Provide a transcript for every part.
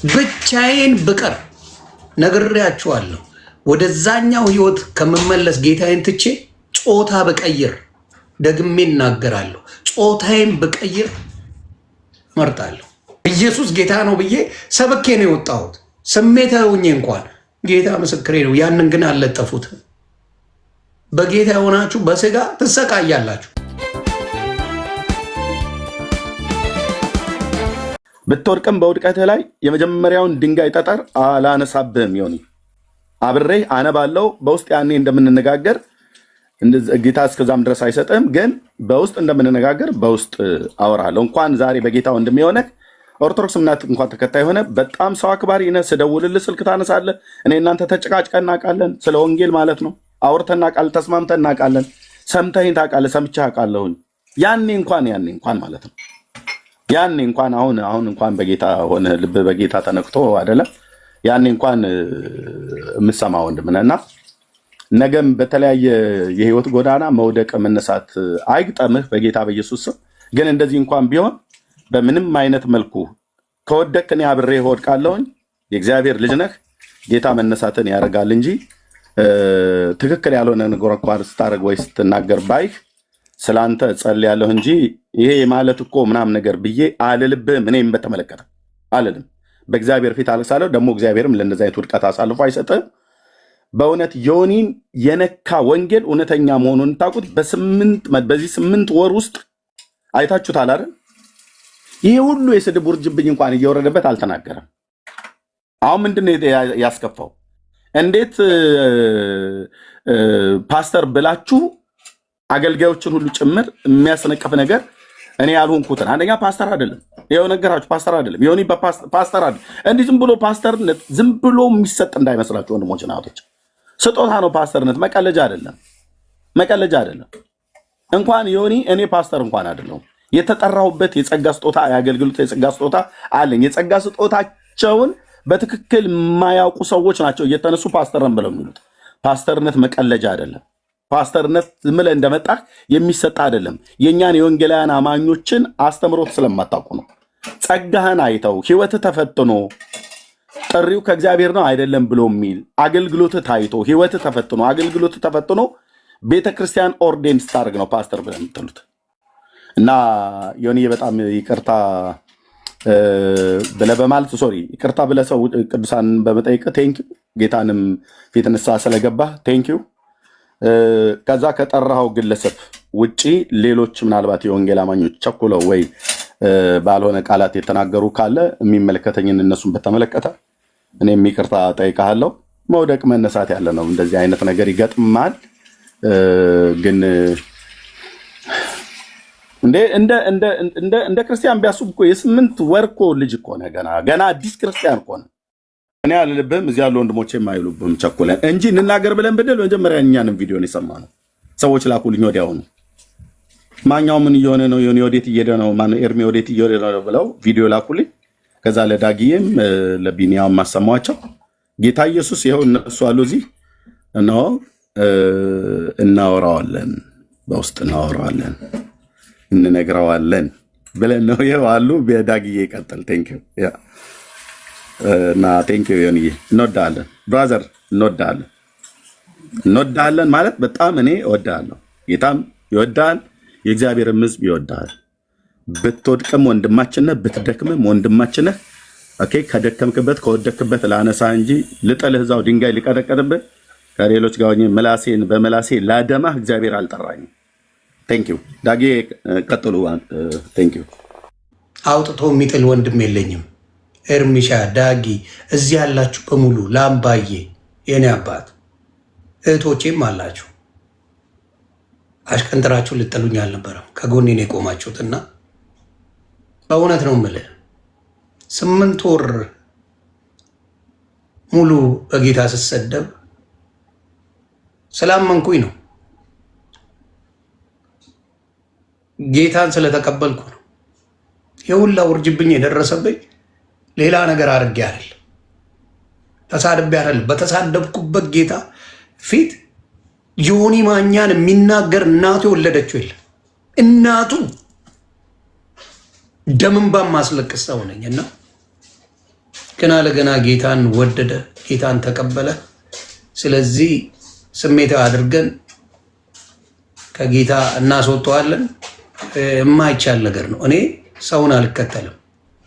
ብቻዬን ብቀር ነግሬያችኋለሁ። ወደዛኛው ህይወት ከመመለስ ጌታዬን ትቼ ጾታ በቀይር ደግሜ እናገራለሁ። ጾታዬን በቀይር እመርጣለሁ። ኢየሱስ ጌታ ነው ብዬ ሰብኬ ነው የወጣሁት። ስሜታዊ እንኳን ጌታ ምስክሬ ነው። ያንን ግን አልለጠፉት። በጌታ የሆናችሁ በስጋ ትሰቃያላችሁ። ብትወድቅም በውድቀትህ ላይ የመጀመሪያውን ድንጋይ ጠጠር አላነሳብህም። ዮኒ አብሬ አነባለው በውስጥ ያኔ እንደምንነጋገር ጌታ እስከዛም ድረስ አይሰጥም፣ ግን በውስጥ እንደምንነጋገር በውስጥ አወራለሁ። እንኳን ዛሬ በጌታ ወንድም የሆነ ኦርቶዶክስ እምነት እንኳን ተከታይ ሆነ በጣም ሰው አክባሪ ነህ። ስደውልልህ ስልክ ታነሳለህ። እኔ እናንተ ተጨቃጭቀን እናውቃለን፣ ስለ ወንጌል ማለት ነው። አውርተን እናውቃለን፣ ተስማምተን እናውቃለን። ሰምተኸኝ ታውቃለህ፣ ሰምቼህ አውቃለሁኝ። ያኔ እንኳን ማለት ነው ያኔ እንኳን አሁን እንኳን በጌታ ሆነ ልብ በጌታ ተነክቶ አይደለም። ያኔ እንኳን የምሰማ ወንድም ነህና ነገም በተለያየ የህይወት ጎዳና መውደቅ መነሳት አይግጠምህ በጌታ በኢየሱስ ስም። ግን እንደዚህ እንኳን ቢሆን በምንም አይነት መልኩ ከወደቅ እኔ አብሬህ እወድቃለሁኝ። የእግዚአብሔር ልጅ ነህ። ጌታ መነሳትን ያደርጋል እንጂ ትክክል ያልሆነ ነገር እንኳን ስታደርግ ወይ ስትናገር ባይህ ስላንተ ጸልያለሁ እንጂ ይሄ ማለት እኮ ምናምን ነገር ብዬ አልልብህም። እኔም በተመለከተ አልልም። በእግዚአብሔር ፊት አልቅሳለሁ። ደግሞ እግዚአብሔርም ለእንደዚህ አይነት ውድቀት አሳልፎ አይሰጥህም። በእውነት ዮኒን የነካ ወንጌል እውነተኛ መሆኑን ታውቁት። በዚህ 8 ወር ውስጥ አይታችሁታል አይደል? ይሄ ሁሉ የስድብ ውርጅብኝ እንኳን እየወረደበት አልተናገረም። አሁን ምንድነው ያስከፋው? እንዴት ፓስተር ብላችሁ አገልጋዮችን ሁሉ ጭምር የሚያስነቀፍ ነገር እኔ ያልሆንኩትን አንደኛ ፓስተር አይደለም። ይኸው ነገራችሁ፣ ፓስተር አይደለም። ዮኒ ፓስተር አይደለም። እንዲህ ዝም ብሎ ፓስተርነት ዝም ብሎ የሚሰጥ እንዳይመስላችሁ ወንድሞች እና እህቶች፣ ስጦታ ነው ፓስተርነት። መቀለጃ አይደለም፣ መቀለጃ አይደለም። እንኳን ዮኒ እኔ ፓስተር እንኳን አይደለሁም። የተጠራሁበት የጸጋ ስጦታ የአገልግሎት የጸጋ ስጦታ አለኝ። የጸጋ ስጦታቸውን በትክክል የማያውቁ ሰዎች ናቸው እየተነሱ ፓስተርን ብለው የሚሉት። ፓስተርነት መቀለጃ አይደለም። ፓስተርነት ዝም ብለህ እንደመጣህ የሚሰጥ አይደለም። የእኛን የወንጌላውያን አማኞችን አስተምሮት ስለማታውቁ ነው። ጸጋህን አይተው ህይወትህ ተፈትኖ ጥሪው ከእግዚአብሔር ነው አይደለም ብሎ የሚል አገልግሎትህ ታይቶ ህይወትህ ተፈትኖ አገልግሎትህ ተፈትኖ ቤተክርስቲያን ኦርዴን ስታደርግ ነው ፓስተር ብለህ የምትሉት። እና ዮኒ በጣም ይቅርታ ብለህ በማለት ይቅርታ ብለህ ሰው ቅዱሳን በመጠየቅ ቴንኪው። ጌታንም ፊት ንስሐ ስለገባህ ቴንኪው። ከዛ ከጠራኸው ግለሰብ ውጪ ሌሎች ምናልባት የወንጌል አማኞች ቸኩለው ወይ ባልሆነ ቃላት የተናገሩ ካለ የሚመለከተኝን እነሱን በተመለከተ እኔም ይቅርታ ጠይቃለሁ። መውደቅ መነሳት ያለ ነው። እንደዚህ አይነት ነገር ይገጥማል። ግን እንደ ክርስቲያን ቢያስቡ እኮ የ8 ወር እኮ ልጅ እኮ ነህ። ገና አዲስ ክርስቲያን እኮ ነህ። እኔ አልልብህም፣ እዚህ ያሉ ወንድሞቼ የማይሉብህም ቸኩለን እንጂ እንናገር ብለን ብንል መጀመሪያ እኛንም ቪዲዮን የሰማነው ሰዎች ላኩልኝ። ወዲያውኑ ማኛው ምን እየሆነ ነው? ዮኒ ወዴት እየሄደ ነው? ማነው ኤርሚ ወዴት እየሄደ ነው ብለው ቪዲዮ ላኩልኝ። ከዛ ለዳጊዬም ለቢኒያም ማሰማቸው ጌታ ኢየሱስ ይኸው እነሱ አሉ እዚህ ነው። እናወራዋለን፣ በውስጥ እናወራዋለን፣ እንነግረዋለን ብለን ነው ይኸው አሉ። ዳጊዬ ይቀጥል። ቴንኪው እና ቴንኪው ዮኒዬ፣ እንወዳለን ብራዘር፣ እንወዳለን ማለት በጣም እኔ እወዳለሁ። ጌታም ይወዳል፣ የእግዚአብሔርም ሕዝብ ይወዳል። ብትወድቅም ወንድማችን ነህ፣ ብትደክምም ወንድማችን ነህ። ኦኬ፣ ከደከምክበት ከወደክበት ላነሳ እንጂ ልጥልህ እዛው ድንጋይ ሊቀጠቀጥብህ ከሌሎች ጋር ሆኜ ምላሴን በምላሴ ላደማህ እግዚአብሔር አልጠራኝም። ቴንኪው ዳጌ፣ ቀጥሉ። ቴንኪው። አውጥቶ የሚጥል ወንድም የለኝም። ኤርሚሻ፣ ዳጊ፣ እዚህ ያላችሁ በሙሉ ላምባዬ፣ የኔ አባት እህቶቼም አላችሁ። አሽቀንጥራችሁ ልጠሉኝ አልነበረም። ከጎኔ ነው የቆማችሁትና በእውነት ነው የምልህ 8 ወር ሙሉ በጌታ ስሰደብ ስላመንኩኝ ነው። ጌታን ስለተቀበልኩ ነው። የሁላ ውርጅብኝ የደረሰብኝ ሌላ ነገር አድርጌ አይደል፣ ተሳድቤ አይደል። በተሳደብኩበት ጌታ ፊት ዮኒ ማኛን የሚናገር እናቱ የወለደችው የለም። እናቱ ደምንባ ማስለቅስ ሰው ነኝና ገና ለገና ጌታን ወደደ፣ ጌታን ተቀበለ። ስለዚህ ስሜታዊ አድርገን ከጌታ እናስወጣዋለን። የማይቻል ነገር ነው። እኔ ሰውን አልከተልም።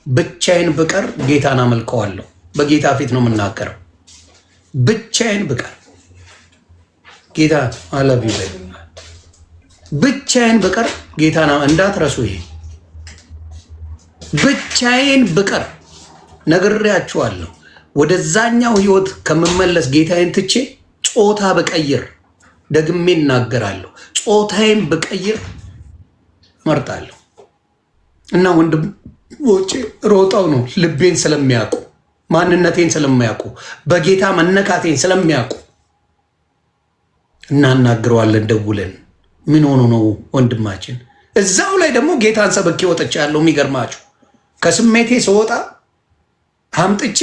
ብቻዬን ብቀር ጌታን አመልከዋለሁ። በጌታ ፊት ነው የምናገረው። ብቻዬን ብቀር ጌታ አለብ ይበል። ብቻዬን ብቀር ጌታን እንዳትረሱ። ይሄ ብቻዬን ብቀር ነግሬያችኋለሁ። ወደዛኛው ህይወት ከምመለስ ጌታዬን ትቼ ጾታ ብቀይር፣ ደግሜ እናገራለሁ፣ ጾታዬን ብቀይር መርጣለሁ። እና ወንድሞቼ ሮጠው ነው ልቤን ስለሚያውቁ፣ ማንነቴን ስለሚያውቁ፣ በጌታ መነካቴን ስለሚያውቁ እናናግረዋለን ደውለን። ምን ሆኖ ነው ወንድማችን? እዛው ላይ ደግሞ ጌታን ሰበኬ ወጥቻለሁ። የሚገርማችሁ ከስሜቴ ስወጣ አምጥቼ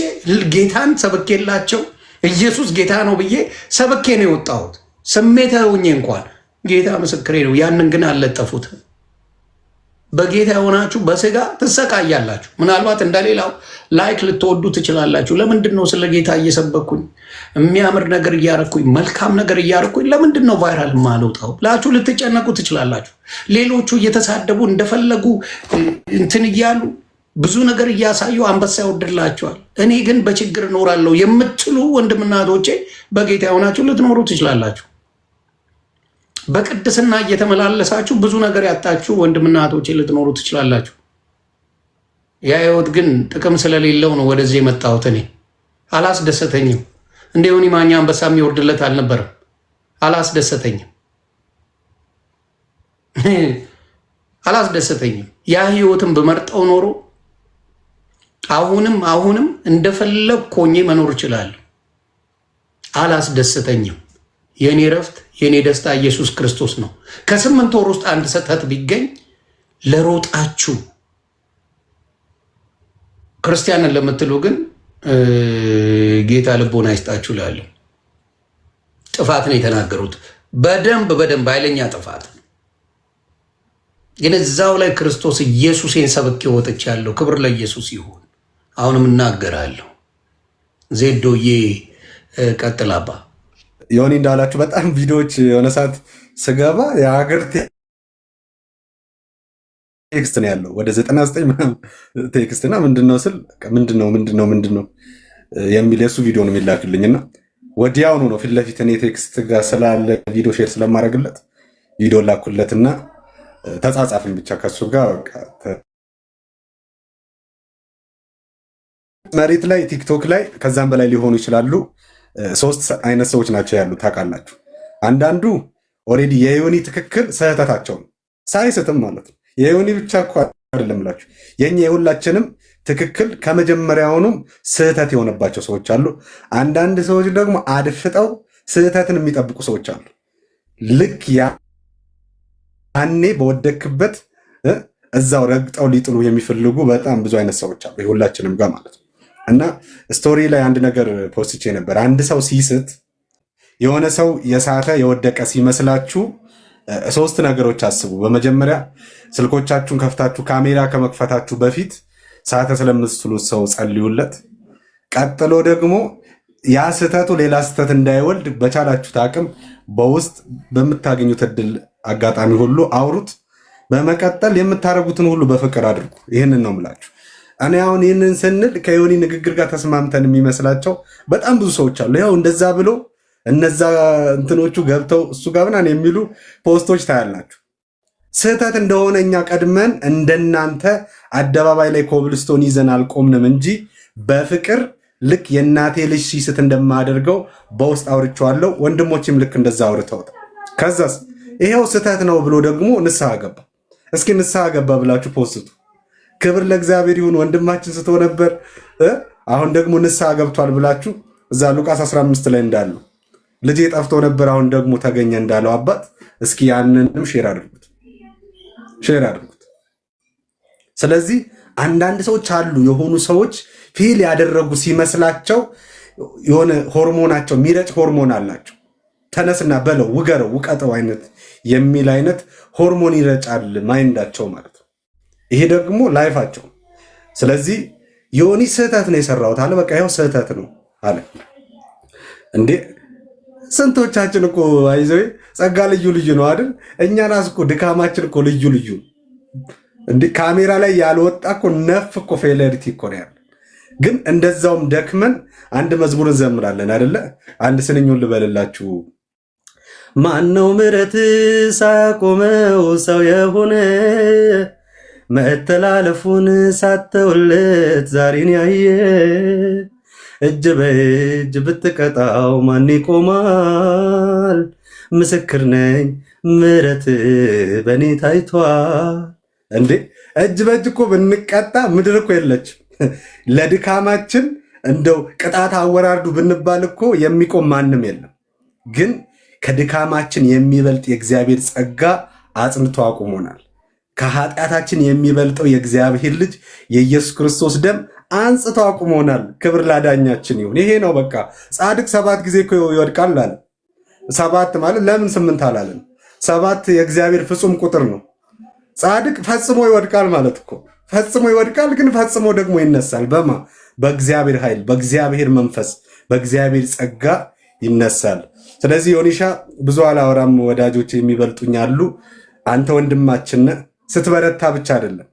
ጌታን ሰበኬላቸው ኢየሱስ ጌታ ነው ብዬ ሰበኬ ነው የወጣሁት። ስሜታዊ ሆኜ እንኳን ጌታ ምስክሬ ነው። ያንን ግን አልለጠፉት። በጌታ የሆናችሁ በስጋ ትሰቃያላችሁ። ምናልባት እንደሌላው ላይክ ልትወዱ ትችላላችሁ። ለምንድን ነው ስለ ጌታ እየሰበኩኝ የሚያምር ነገር እያረኩኝ መልካም ነገር እያረኩኝ ለምንድን ነው ቫይራል ማልወጣው ብላችሁ ልትጨነቁ ትችላላችሁ። ሌሎቹ እየተሳደቡ እንደፈለጉ እንትን እያሉ ብዙ ነገር እያሳዩ አንበሳ ይወድላቸዋል። እኔ ግን በችግር እኖራለሁ የምትሉ ወንድምና እህቶቼ በጌታ የሆናችሁ ልትኖሩ ትችላላችሁ። በቅድስና እየተመላለሳችሁ ብዙ ነገር ያጣችሁ ወንድምና እህቶቼ ልትኖሩ ትችላላችሁ። ያ ህይወት ግን ጥቅም ስለሌለው ነው ወደዚህ የመጣሁት። እኔ አላስደሰተኝም። እንደ ዮኒ ማኛ አንበሳ የሚወርድለት አልነበረም። አላስደሰተኝም፣ አላስደሰተኝም። ያ ህይወትን በመርጠው ኖሮ አሁንም እንደፈለግ ሆኜ መኖር እችላለሁ። አላስደሰተኝም። የኔ ረፍት የኔ ደስታ ኢየሱስ ክርስቶስ ነው። ከ8 ወር ውስጥ አንድ ስህተት ቢገኝ ለሮጣችሁ ክርስቲያንን ለምትሉ ግን ጌታ ልቦና ይስጣችሁ እላለሁ። ጥፋት ነው የተናገሩት፣ በደንብ ኃይለኛ ጥፋት። ግን እዛው ላይ ክርስቶስ ኢየሱሴን ሰብኬ ወጥቻለሁ። ክብር ለኢየሱስ ይሁን። አሁንም እናገራለሁ። ዜዶዬ ቀጥላባ። ዮኒ እንዳላችሁ በጣም ቪዲዮዎች የሆነ ሰዓት ስገባ የሀገር ቴክስት ነው ያለው ወደ 99 ምናምን ቴክስት እና ምንድነው ስል ምንድነው የሚል የሱ ቪዲዮ ነው የሚላክልኝ እና ወዲያውኑ ነው ፊት ለፊት እኔ ቴክስት ጋር ስላለ ቪዲዮ ሼር ስለማድረግለት ቪዲዮ ላኩለትና ተጻጻፍን ብቻ ከሱ ጋር መሬት ላይ ቲክቶክ ላይ ከዛም በላይ ሊሆኑ ይችላሉ። 3 አይነት ሰዎች ናቸው ያሉት ታውቃላችሁ። አንዳንዱ ኦሬዲ የዮኒ ትክክል ስህተታቸው ነው ሳይስትም ማለት ነው። የዮኒ ብቻ እኮ አይደለም ብላችሁ የኛ የሁላችንም ትክክል ከመጀመሪያውኑም ስህተት የሆነባቸው ሰዎች አሉ። አንዳንድ ሰዎች ደግሞ አድፍጠው ስህተትን የሚጠብቁ ሰዎች አሉ። ልክ ያኔ በወደክበት እዛው ረግጠው ሊጥሉ የሚፈልጉ በጣም ብዙ አይነት ሰዎች አሉ፣ የሁላችንም ጋር ማለት ነው። እና ስቶሪ ላይ አንድ ነገር ፖስቼ ነበር። አንድ ሰው ሲስት የሆነ ሰው የሳተ የወደቀ ሲመስላችሁ 3 ነገሮች አስቡ። በመጀመሪያ ስልኮቻችሁን ከፍታችሁ ካሜራ ከመክፈታችሁ በፊት ሳተ ስለምትሉት ሰው ጸልዩለት። ቀጥሎ ደግሞ ያ ስህተቱ ሌላ ስህተት እንዳይወልድ በቻላችሁት አቅም በውስጥ በምታገኙት እድል አጋጣሚ ሁሉ አውሩት። በመቀጠል የምታደርጉትን ሁሉ በፍቅር አድርጉ። ይህንን ነው የምላችሁ። እኔ አሁን ይህንን ስንል ከዮኒ ንግግር ጋር ተስማምተን የሚመስላቸው በጣም ብዙ ሰዎች አሉ። ያው እንደዛ ብሎ እነዛ እንትኖቹ ገብተው እሱ ጋር ምናምን የሚሉ ፖስቶች ታያላችሁ። ስህተት እንደሆነ እኛ ቀድመን እንደናንተ አደባባይ ላይ ኮብልስቶን ይዘን አልቆምንም እንጂ በፍቅር ልክ የእናቴ ልጅ ሲስት እንደማደርገው በውስጥ አውርቼዋለሁ። ወንድሞችም ልክ እንደዛ አውርተውት ከዛስ ይሄው ስህተት ነው ብሎ ደግሞ ንስሐ ገባ። እስኪ ንስሐ ገባ ብላችሁ ፖስቱ። ክብር ለእግዚአብሔር ይሁን። ወንድማችን ስቶ ነበር፣ አሁን ደግሞ ንስሐ ገብቷል ብላችሁ እዛ ሉቃስ 15 ላይ እንዳሉ ልጄ ጠፍቶ ነበር አሁን ደግሞ ተገኘ እንዳለው አባት እስኪ ያንንም ሼር አድርጉት። ስለዚህ አንዳንድ ሰዎች አሉ፣ የሆኑ ሰዎች ፊል ያደረጉ ሲመስላቸው የሆነ ሆርሞናቸው የሚረጭ ሆርሞን አላቸው። ተነስና በለው ውገረው ውቀጠው አይነት የሚል አይነት ሆርሞን ይረጫል ማይንዳቸው ማለት ነው። ይሄ ደግሞ ላይፋቸው። ስለዚህ ዮኒ ስህተት ነው የሰራሁት አለ። በቃ ይኸው ስህተት ነው አለ። እንዴ ስንቶቻችን እኮ አይዘው ጸጋ ልዩ ልዩ ነው አይደል? እኛ ራስ እኮ ድካማችን እኮ ልዩ ልዩ። እንዴ ካሜራ ላይ ያልወጣ እኮ ነፍ እኮ ፌለሪቲ እኮ ነው ያለ። ግን እንደዛውም ደክመን አንድ መዝሙር እንዘምራለን አይደለ? አንድ ስንኙን ልበልላችሁ። ማነው ምሕረት ሳያቆመው ሰው የሆነ መተላለፉን ሳተውለት ዛሬን ያየ እጅ በእጅ ብትቀጣው ማን ይቆማል? ምስክር ነኝ ምሕረት በእኔ ታይቷል። እንዴ እጅ በእጅ እኮ ብንቀጣ ምድር እኮ የለችም። ለድካማችን እንደው ቅጣት አወራርዱ ብንባል እኮ የሚቆም ማንም የለም። ግን ከድካማችን የሚበልጥ የእግዚአብሔር ጸጋ አጽንቶ አቁሞናል። ከኃጢአታችን የሚበልጠው የእግዚአብሔር ልጅ የኢየሱስ ክርስቶስ ደም አንጽቶ አቁሞናል። ክብር ላዳኛችን ይሁን። ይሄ ነው በቃ። ጻድቅ 7 ጊዜ እኮ ይወድቃል አለ። 7 ማለት ለምን 8 አላለን? 7 የእግዚአብሔር ፍጹም ቁጥር ነው። ጻድቅ ፈጽሞ ይወድቃል ማለት እኮ ፈጽሞ ይወድቃል፣ ግን ፈጽሞ ደግሞ ይነሳል። በማ በእግዚአብሔር ኃይል፣ በእግዚአብሔር መንፈስ፣ በእግዚአብሔር ጸጋ ይነሳል። ስለዚህ ዮኒሻ ብዙ አላወራም፣ ወዳጆች የሚበልጡኝ አሉ። አንተ ወንድማችን ስትበረታ ብቻ አይደለም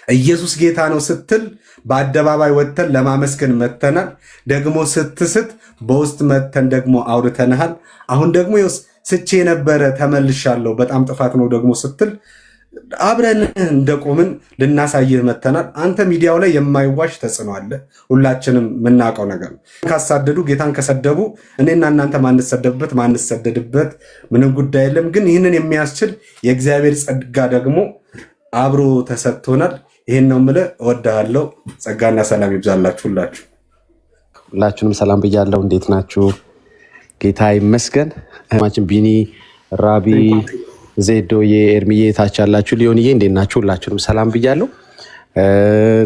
ኢየሱስ ጌታ ነው ስትል በአደባባይ ወጥተን ለማመስገን መተናል። ደግሞ ስትስት በውስጥ መተን ደግሞ አውርተንሃል። አሁን ደግሞ ስቼ ነበረ ተመልሻለሁ፣ በጣም ጥፋት ነው ደግሞ ስትል አብረን እንደቆምን ልናሳይህ መተናል። አንተ ሚዲያው ላይ የማይዋሽ ተጽዕኖ አለ፣ ሁላችንም የምናውቀው ነገር ነው። ካሳደዱ ጌታን ከሰደቡ እኔና እናንተ ማንሰደድበት ምንም ጉዳይ የለም። ግን ይህንን የሚያስችል የእግዚአብሔር ጸጋ ደግሞ አብሮ ተሰጥቶናል። ይህን ነው የምልህ። እወድሃለሁ። ጸጋና ሰላም ይብዛላችሁ ሁላችሁንም ሰላም ብያለሁ። እንዴት ናችሁ? ጌታ ይመስገን። ማችን ቢኒ፣ ራቢ፣ ዜዶዬ፣ ኤርሚዬ ታች ያላችሁ ሊዮንዬ እንዴት ናችሁ? ሁላችሁንም ሰላም ብያለሁ።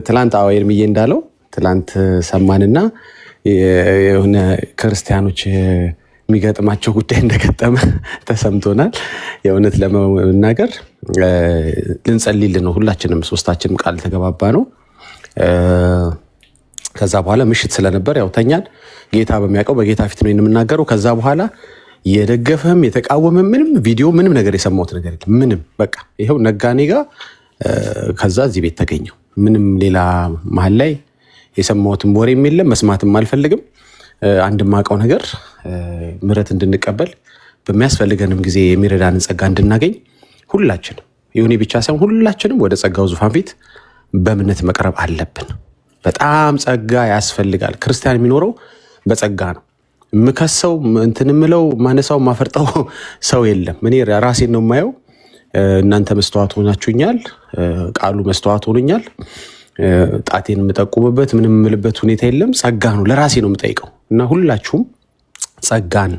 ትላንት ኤርሚዬ እንዳለው ትላንት ሰማንና የሆነ ክርስቲያኖች የሚገጥማቸው ጉዳይ እንደገጠመ ተሰምቶናል። የእውነት ለመናገር ልንጸልይልን ነው ሁላችንም፣ ሶስታችንም ቃል ተገባባ ነው። ከዛ በኋላ ምሽት ስለነበር ያው ተኛን። ጌታ በሚያውቀው በጌታ ፊት ነው የምናገረው። ከዛ በኋላ የደገፈም የተቃወመ ምንም ቪዲዮ ምንም ነገር የሰማሁት ነገር የለም። ምንም በቃ ይኸው ነጋኔ ጋር ከዛ እዚህ ቤት ተገኘው። ምንም ሌላ መሀል ላይ የሰማሁትም ወሬም የለም፣ መስማትም አልፈልግም። አንድ ማቀው ነገር ምሕረት እንድንቀበል በሚያስፈልገንም ጊዜ የሚረዳንን ጸጋ እንድናገኝ ሁላችንም ይሁን ብቻ ሳይሆን ሁላችንም ወደ ጸጋው ዙፋን ፊት በእምነት መቅረብ አለብን። በጣም ጸጋ ያስፈልጋል። ክርስቲያን የሚኖረው በጸጋ ነው። ምከሰው እንትን ምለው ማነሳው ማፈርጠው ሰው የለም። እኔ ራሴን ነው የማየው። እናንተ መስተዋት ሆናችሁኛል፣ ቃሉ መስተዋት ሆኖኛል። ጣቴን የምጠቁምበት ምንም የምልበት ሁኔታ የለም። ጸጋ ነው ለራሴ ነው የምጠይቀው። እና ሁላችሁም ጸጋን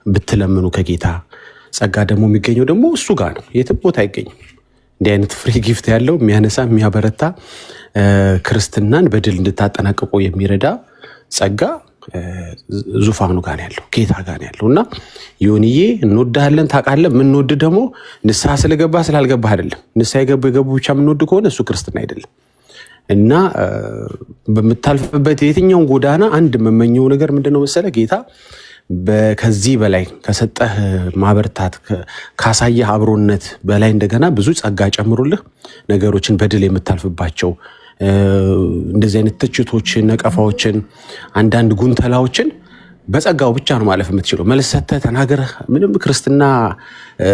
ብትለምኑ ከጌታ ጸጋ ደግሞ የሚገኘው ደግሞ እሱ ጋር ነው፣ የትም ቦታ አይገኝም። እንዲህ አይነት ፍሪ ጊፍት ያለው የሚያነሳ የሚያበረታ ክርስትናን በድል እንድታጠናቅቁ የሚረዳ ጸጋ ዙፋኑ ጋር ያለው ጌታ ጋር ያለው እና ዮኒዬ እንወድሃለን ታውቃለህ። የምንወድ ደግሞ ንስሐ ስለገባ ስላልገባህ አይደለም። ንስሐ የገቡ ብቻ የምንወድ ከሆነ እሱ ክርስትና አይደለም። እና በምታልፍበት የትኛውን ጎዳና አንድ የምመኘው ነገር ምንድነው መሰለ? ጌታ ከዚህ በላይ ከሰጠህ ማበርታት ካሳየህ አብሮነት በላይ እንደገና ብዙ ጸጋ ጨምሩልህ፣ ነገሮችን በድል የምታልፍባቸው እንደዚህ አይነት ትችቶችን፣ ነቀፋዎችን፣ አንዳንድ ጉንተላዎችን በጸጋው ብቻ ነው ማለፍ የምትችለው። መልስ ሰጥተህ ተናገረህ ምንም ክርስትና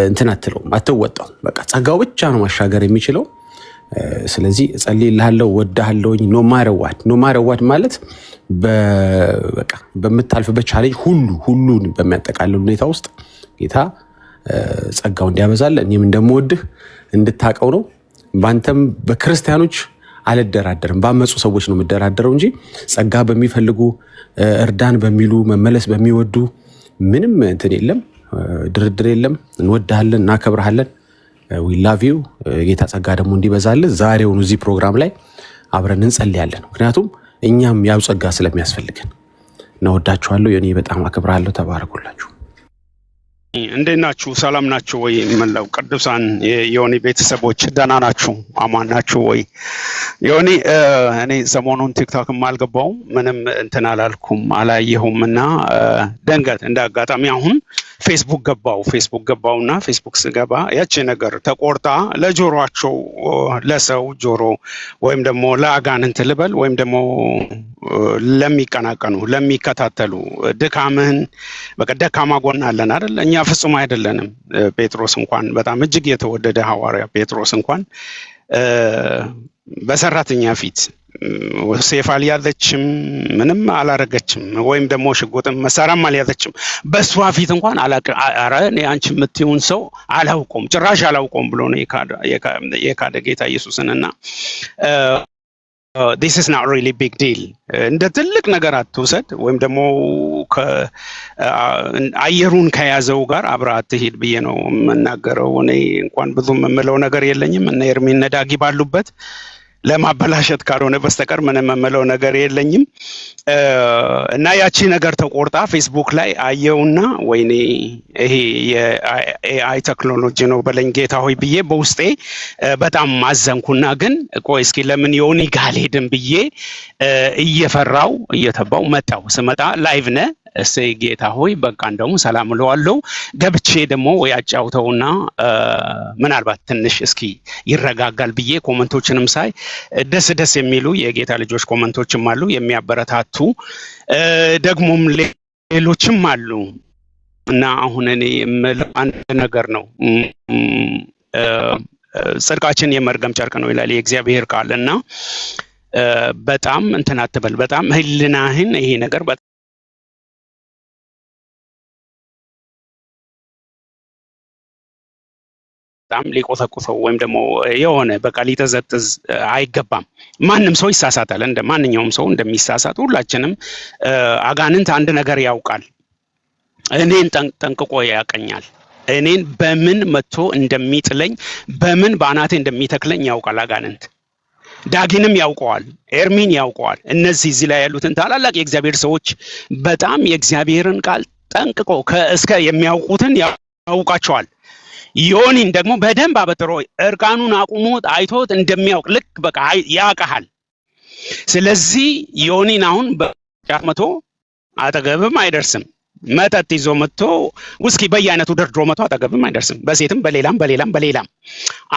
እንትን አትለውም፣ አትወጣው። በቃ ጸጋው ብቻ ነው ማሻገር የሚችለው። ስለዚህ ጸልይልሃለሁ፣ ወድሃለሁኝ። ኖ ማረዋድ ማለት በቃ በምታልፍበት ቻሌንጅ ሁሉን በሚያጠቃልል ሁኔታ ውስጥ ጌታ ጸጋው እንዲያበዛል እኔም እንደምወድህ እንድታቀው ነው። ባንተም በክርስቲያኖች አልደራደርም፣ ባመፁ ሰዎች ነው የምደራደረው እንጂ ጸጋ በሚፈልጉ እርዳን በሚሉ መመለስ በሚወዱ ምንም እንትን የለም፣ ድርድር የለም። እንወድሃለን፣ እናከብርሃለን። ዊ ላቭ ዩ። የጌታ ጸጋ ደግሞ እንዲበዛልን ዛሬውኑ እዚህ ፕሮግራም ላይ አብረን እንጸልያለን። ምክንያቱም እኛም ያው ጸጋ ስለሚያስፈልገን። እናወዳችኋለሁ። የኔ በጣም አከብራለሁ። ተባረኩላችሁ። እንዴት ናችሁ? ሰላም ናችሁ ወይ? መላው ቅዱሳን የዮኒ ቤተሰቦች ደህና ናችሁ? አማን ናችሁ ወይ? ዮኒ እኔ ሰሞኑን ቲክቶክ አልገባውም፣ ምንም እንትን አላልኩም አላየሁም እና ደንገት እንደ አጋጣሚ አሁን ፌስቡክ ገባውና ፌስቡክ ስገባ ያቺ ነገር ተቆርጣ ለጆሮአቸው ለሰው ጆሮ ወይም ደግሞ ለአጋንንት ልበል ወይም ደግሞ ለሚቀናቀኑ ለሚከታተሉ ድካምህን በቃ ደካማ ጎን አለን አይደል? እኛ ፍጹም አይደለንም። ጴጥሮስ እንኳን በጣም እጅግ የተወደደ ሐዋርያ ጴጥሮስ እንኳን በሰራተኛ ፊት ሴፍ አልያዘችም፣ ምንም አላረገችም፣ ወይም ደግሞ ሽጉጥም መሳሪያም አልያዘችም። በሷ ፊት እንኳን ኧረ እኔ አንቺ የምትይውን ሰው አላውቀውም ጭራሽ አላውቀውም ብሎ ነው የካደ ጌታ ኢየሱስንና this is not really big deal እንደ ትልቅ ነገር አትውሰድ፣ ወይም ደግሞ አየሩን ከያዘው ጋር አብረህ አትሄድ ብዬ ነው የምናገረው። እኔ እንኳን ብዙም የምለው ነገር የለኝም እና ኤርሚን ነዳጊ ባሉበት ለማበላሸት ካልሆነ በስተቀር ምንም የምለው ነገር የለኝም። እና ያቺ ነገር ተቆርጣ ፌስቡክ ላይ አየውና ወይኔ ይሄ የኤአይ ቴክኖሎጂ ነው በለኝ ጌታ ሆይ ብዬ በውስጤ በጣም ማዘንኩና ግን ቆይ እስኪ ለምን ዮኒ ጋር አልሄድም ብዬ እየፈራው እየተባው መጣው። ስመጣ ላይቭ ነህ እሰይ ጌታ ሆይ በቃ እንደውም ሰላም እለዋለሁ። ገብቼ ደግሞ ያጫውተውና ምናልባት ትንሽ እስኪ ይረጋጋል ብዬ ኮመንቶችንም ሳይ ደስ የሚሉ የጌታ ልጆች ኮመንቶችም አሉ የሚያበረታቱ ደግሞም ሌሎችም አሉ እና አሁን እኔ የምለው አንድ ነገር ነው። ጽድቃችን የመርገም ጨርቅ ነው ይላል የእግዚአብሔር ቃል እና በጣም እንትን አትበል። በጣም ህልናህን ይሄ ነገር በጣም ሊቆሰቁሰው ወይም ደግሞ የሆነ በቃ ሊተዘጥዝ አይገባም። ማንም ሰው ይሳሳታል፣ እንደ ማንኛውም ሰው እንደሚሳሳት ሁላችንም። አጋንንት አንድ ነገር ያውቃል፣ እኔን ጠንቅቆ ያቀኛል። እኔን በምን መጥቶ እንደሚጥለኝ በምን በአናቴ እንደሚተክለኝ ያውቃል አጋንንት። ዳጊንም ያውቀዋል፣ ኤርሚን ያውቀዋል። እነዚህ እዚህ ላይ ያሉትን ታላላቅ የእግዚአብሔር ሰዎች በጣም የእግዚአብሔርን ቃል ጠንቅቆ እስከ የሚያውቁትን ያውቃቸዋል። ዮኒን ደግሞ በደንብ አበጥሮ እርቃኑን አቁሞት አይቶት እንደሚያውቅ ልክ በቃ ያውቃል። ስለዚህ ዮኒን አሁን በጫት መቶ አጠገብም አይደርስም። መጠጥ ይዞ መጥቶ ውስኪ በየአይነቱ ደርድሮ መጥቶ አጠገብም አይደርስም። በሴትም በሌላም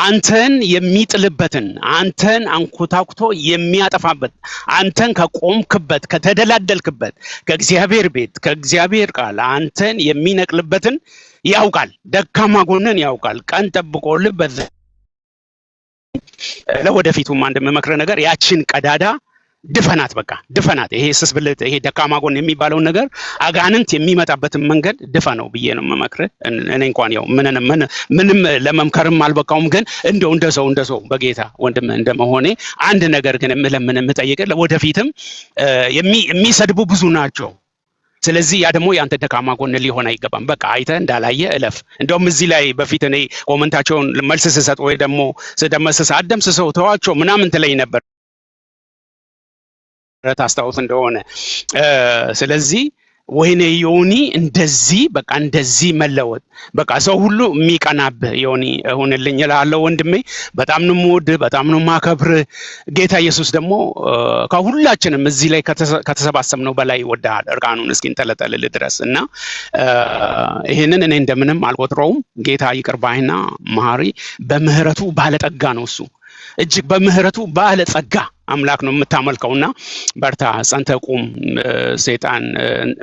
አንተን የሚጥልበትን አንተን አንኮታኩቶ የሚያጠፋበት አንተን ከቆምክበት ከተደላደልክበት ከእግዚአብሔር ቤት ከእግዚአብሔር ቃል አንተን የሚነቅልበትን ያውቃል። ደካማ ጎንን ያውቃል። ቀን ጠብቆ ልበዝ ለወደፊቱም አንድ የምመክረው ነገር ያችን ቀዳዳ ድፈናት፣ በቃ ድፈናት። ይሄ ስስብልት ይሄ ደካማ ጎን የሚባለውን ነገር አጋንንት የሚመጣበትን መንገድ ድፈነው ብዬ ነው የምመክርህ። እኔ እንኳን ያው ምንም ለመምከርም አልበቃውም፣ ግን እንደ ሰው በጌታ ወንድም እንደመሆኔ አንድ ነገር ግን የምጠይቅህ ለወደፊትም የሚሰድቡ ብዙ ናቸው። ስለዚህ ያ ደግሞ ያንተ ደካማ ጎን ሊሆን አይገባም። በቃ አይተህ እንዳላየ እለፍ። እንደውም እዚህ ላይ በፊት እኔ ኮመንታቸውን መልስ ስሰጥ ወይ ደግሞ ስደመስስ አደምስሰው ተዋቸው ምናምን ትለኝ ነበር ታስታውስ እንደሆነ። ስለዚህ ወይኔ ዮኒ እንደዚህ በቃ እንደዚህ መለወጥ በቃ ሰው ሁሉ የሚቀናብህ ዮኒ እሆንልኝ እላለሁ ወንድሜ። በጣም ነው የምወድህ፣ በጣም ነው የማከብርህ። ጌታ ኢየሱስ ደግሞ ከሁላችንም እዚህ ላይ ከተሰባሰብነው በላይ ይወድሃል እርቃኑን እስኪንጠለጠልልህ ድረስ እና ይሄንን እኔ እንደምንም አልቆጥረውም። ጌታ ይቅር ባይና መሐሪ በምህረቱ ባለጠጋ ነው። እሱ እጅግ በምህረቱ ባለጸጋ አምላክ ነው የምታመልከውና በርታ፣ ጸንተህ ቁም። ሰይጣን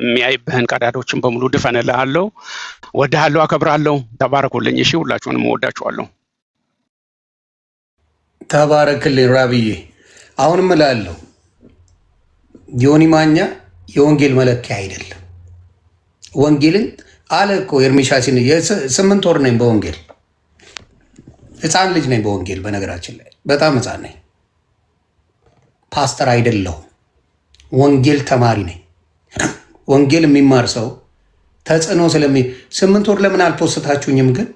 የሚያይብህን ቀዳዶችን በሙሉ ድፈንልሃለሁ። ወድሃለሁ፣ አከብራለሁ። ተባረኩልኝ። እሺ፣ ሁላችሁንም እወዳችኋለሁ። ተባረክልኝ ራብዬ። አሁንም እላለሁ ዮኒ ማኛ የወንጌል መለኪያ አይደለም። ወንጌልን አለ እኮ ኤርሚሻሲን 8 ወር ነኝ በወንጌል ህፃን ልጅ ነኝ በወንጌል። በነገራችን ላይ በጣም ህፃን ነኝ። ፓስተር አይደለሁም፣ ወንጌል ተማሪ ነኝ። ወንጌል የሚማር ሰው ተጽዕኖ 8 ወር ለምን አልፖስታችሁኝም? ግን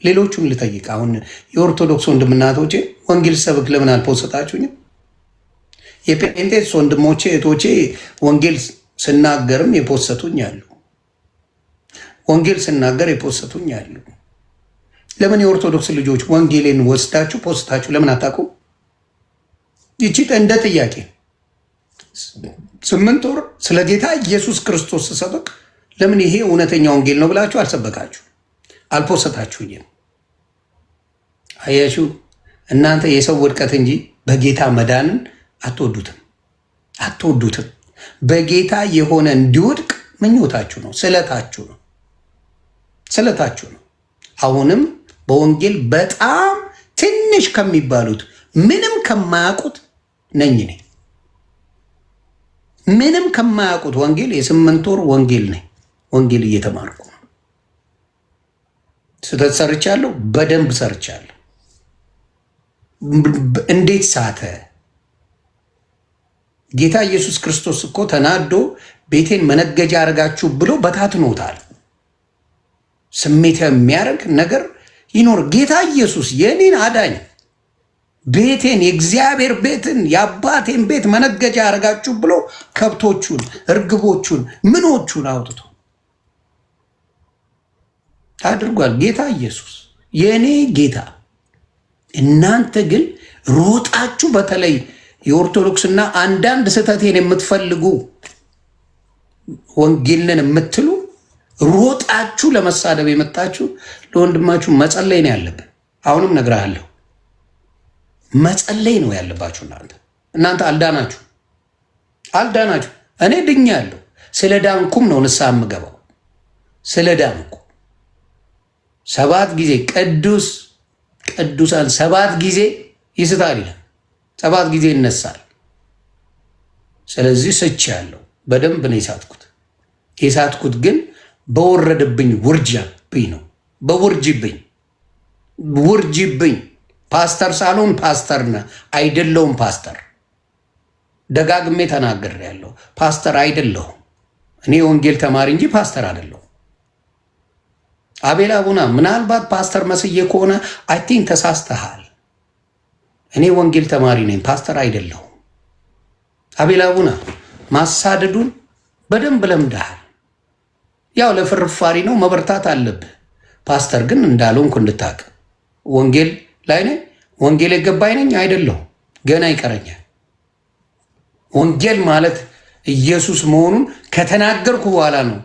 ሌሎቹን ልጠይቅ። አሁን የኦርቶዶክስ ወንድምናቶቼ ወንጌል ሰብክ ለምን አልፖስታችሁኝም? የጴንጤስ ወንድሞቼ እህቶቼ ወንጌል ስናገርም የፖሰቱኝ አሉ። ወንጌል ስናገር የፖሰቱኝ አሉ። ለምን የኦርቶዶክስ ልጆች ወንጌልን ወስዳችሁ ፖስታችሁ ለምን አታውቁም? ይቺ እንደ ጥያቄ 8 ወር ስለ ጌታ ኢየሱስ ክርስቶስ ስሰብክ ለምን ይሄ እውነተኛ ወንጌል ነው ብላችሁ አልሰበካችሁ? አልፖሰታችሁኝም? አያችሁ፣ እናንተ የሰው ውድቀት እንጂ በጌታ መዳንን አትወዱትም። በጌታ የሆነ እንዲወድቅ ምኞታችሁ ነው፣ ስለታችሁ ነው። አሁንም በወንጌል በጣም ትንሽ ከሚባሉት ምንም ከማያውቁት ነኝ እኔ። ምንም ከማያውቁት ወንጌል የ8 ወር ወንጌል ነኝ። ወንጌል እየተማርኩ ነው። ስህተት ሰርቻለሁ፣ በደንብ ሰርቻለሁ። እንዴት ሳተ? ጌታ ኢየሱስ ክርስቶስ እኮ ተናዶ ቤቴን መነገጃ አድርጋችሁ ብሎ በታትኖታል። ስሜት የሚያደርግ ነገር ይኖር። ጌታ ኢየሱስ የኔን አዳኝ ቤቴን የእግዚአብሔር ቤትን የአባቴን ቤት መነገጃ አድርጋችሁ ብሎ ከብቶቹን፣ እርግቦቹን፣ ምኖቹን አውጥቶ አድርጓል። ጌታ ኢየሱስ የኔ ጌታ። እናንተ ግን ሮጣችሁ፣ በተለይ የኦርቶዶክስና አንዳንድ ስህተቴን የምትፈልጉ ወንጌልን የምትሉ ሮጣችሁ ለመሳደብ የመጣችሁ ለወንድማችሁ መጸለይ ነው ያለብን። አሁንም እነግርሃለሁ፣ መጸለይ ነው ያለባችሁ። እናንተ አልዳናችሁ። እኔ ድኛለሁ። ስለ ዳንኩም ነው ንስሐ የምገባው። ስለ ዳንኩ 7 ጊዜ ቅዱሳን 7 ጊዜ ይስታል ይላል፣ 7 ጊዜ ይነሳል። ስለዚህ ስቻለሁ። በደንብ ነው የሳትኩት ግን በወረደብኝ ውርጃብኝ ነው። ውርጅብኝ። ፓስተር ሳልሆን ፓስተር አይደለሁም። ፓስተር ደጋግሜ ተናግሬያለሁ። ፓስተር አይደለሁም። እኔ ወንጌል ተማሪ እንጂ ፓስተር አይደለሁም። አቤል አቡና ምናልባት ፓስተር መስዬ ከሆነ አይቲንክ ተሳስተሃል። እኔ ወንጌል ተማሪ ነኝ፣ ፓስተር አይደለሁም። አቤል አቡና ማሳደዱን በደንብ ለምደሃል። ያው ለፍርፋሪ ነው፣ መበርታት አለብህ። ፓስተር ግን እንዳልሆንኩ እንድታቅ። ወንጌል ላይ ነኝ፣ ወንጌል የገባኝ ነኝ አይደለሁም። ገና ይቀረኛል። ወንጌል ማለት ኢየሱስ መሆኑን ከተናገርኩ በኋላ ነው፣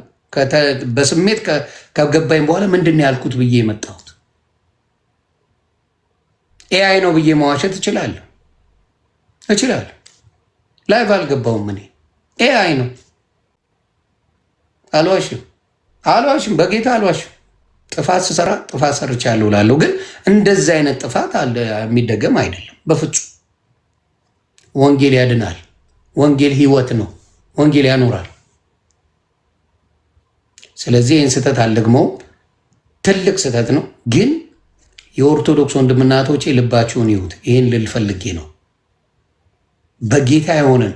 በስሜት ከገባኝ በኋላ ምንድን ያልኩት ብዬ የመጣሁት። ኤአይ ነው ብዬ መዋሸት እችላለሁ። ላይቭ አልገባውም። እኔ ኤአይ ነው አልዋሽም፣ በጌታ አልዋሽም። ጥፋት ስሰራ ጥፋት ሰርቻለሁ እላለሁ፣ ግን እንደዚህ አይነት ጥፋት የሚደገም አይደለም በፍጹም። ወንጌል ያድናል። ወንጌል ሕይወት ነው። ወንጌል ያኖራል። ስለዚህ ይህን ስህተት አልደግመውም። ትልቅ ስህተት ነው፣ ግን የኦርቶዶክስ ወንድምና እህቶቼ ልባችሁን ይሁት። ይህን ልል ፈልጌ ነው። በጌታ የሆነን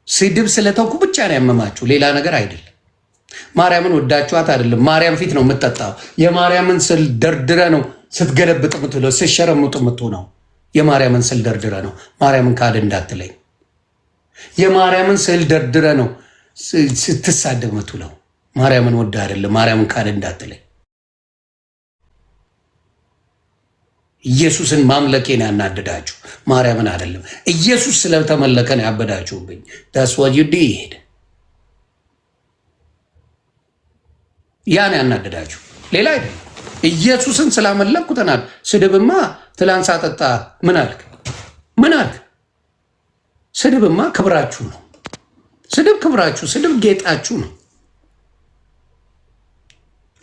ስድብ ስለተውኩ ብቻ ነው ያመማችሁ፣ ሌላ ነገር አይደለም። ማርያምን ወዳችኋት አይደለም። ማርያም ፊት ነው የምትጠጣው። የማርያምን ስዕል ደርድረ ነው ስትገለብጥ ምትለው፣ ስትሸረምጡ ምትሆነው። የማርያምን ስዕል ደርድረ ነው። ማርያምን ካድ እንዳትለኝ። የማርያምን ስዕል ደርድረ ነው ስትሳደብ ምትውለው። ማርያምን ወዳ አይደለም። ማርያምን ካድ እንዳትለኝ። ኢየሱስን ማምለኬን ያናደዳችሁ ማርያምን አይደለም። ኢየሱስ ስለተመለከን ያበዳችሁብኝ። ዳስ ዋት ዩ ዲድ። ያን ያናደዳችሁ ሌላ አይደለም። ኢየሱስን ስላመለኩ ተናል። ስድብማ ትላንት ሳጠጣ ምን አልክ? ስድብማ ክብራችሁ ነው። ስድብ ክብራችሁ፣ ስድብ ጌጣችሁ ነው።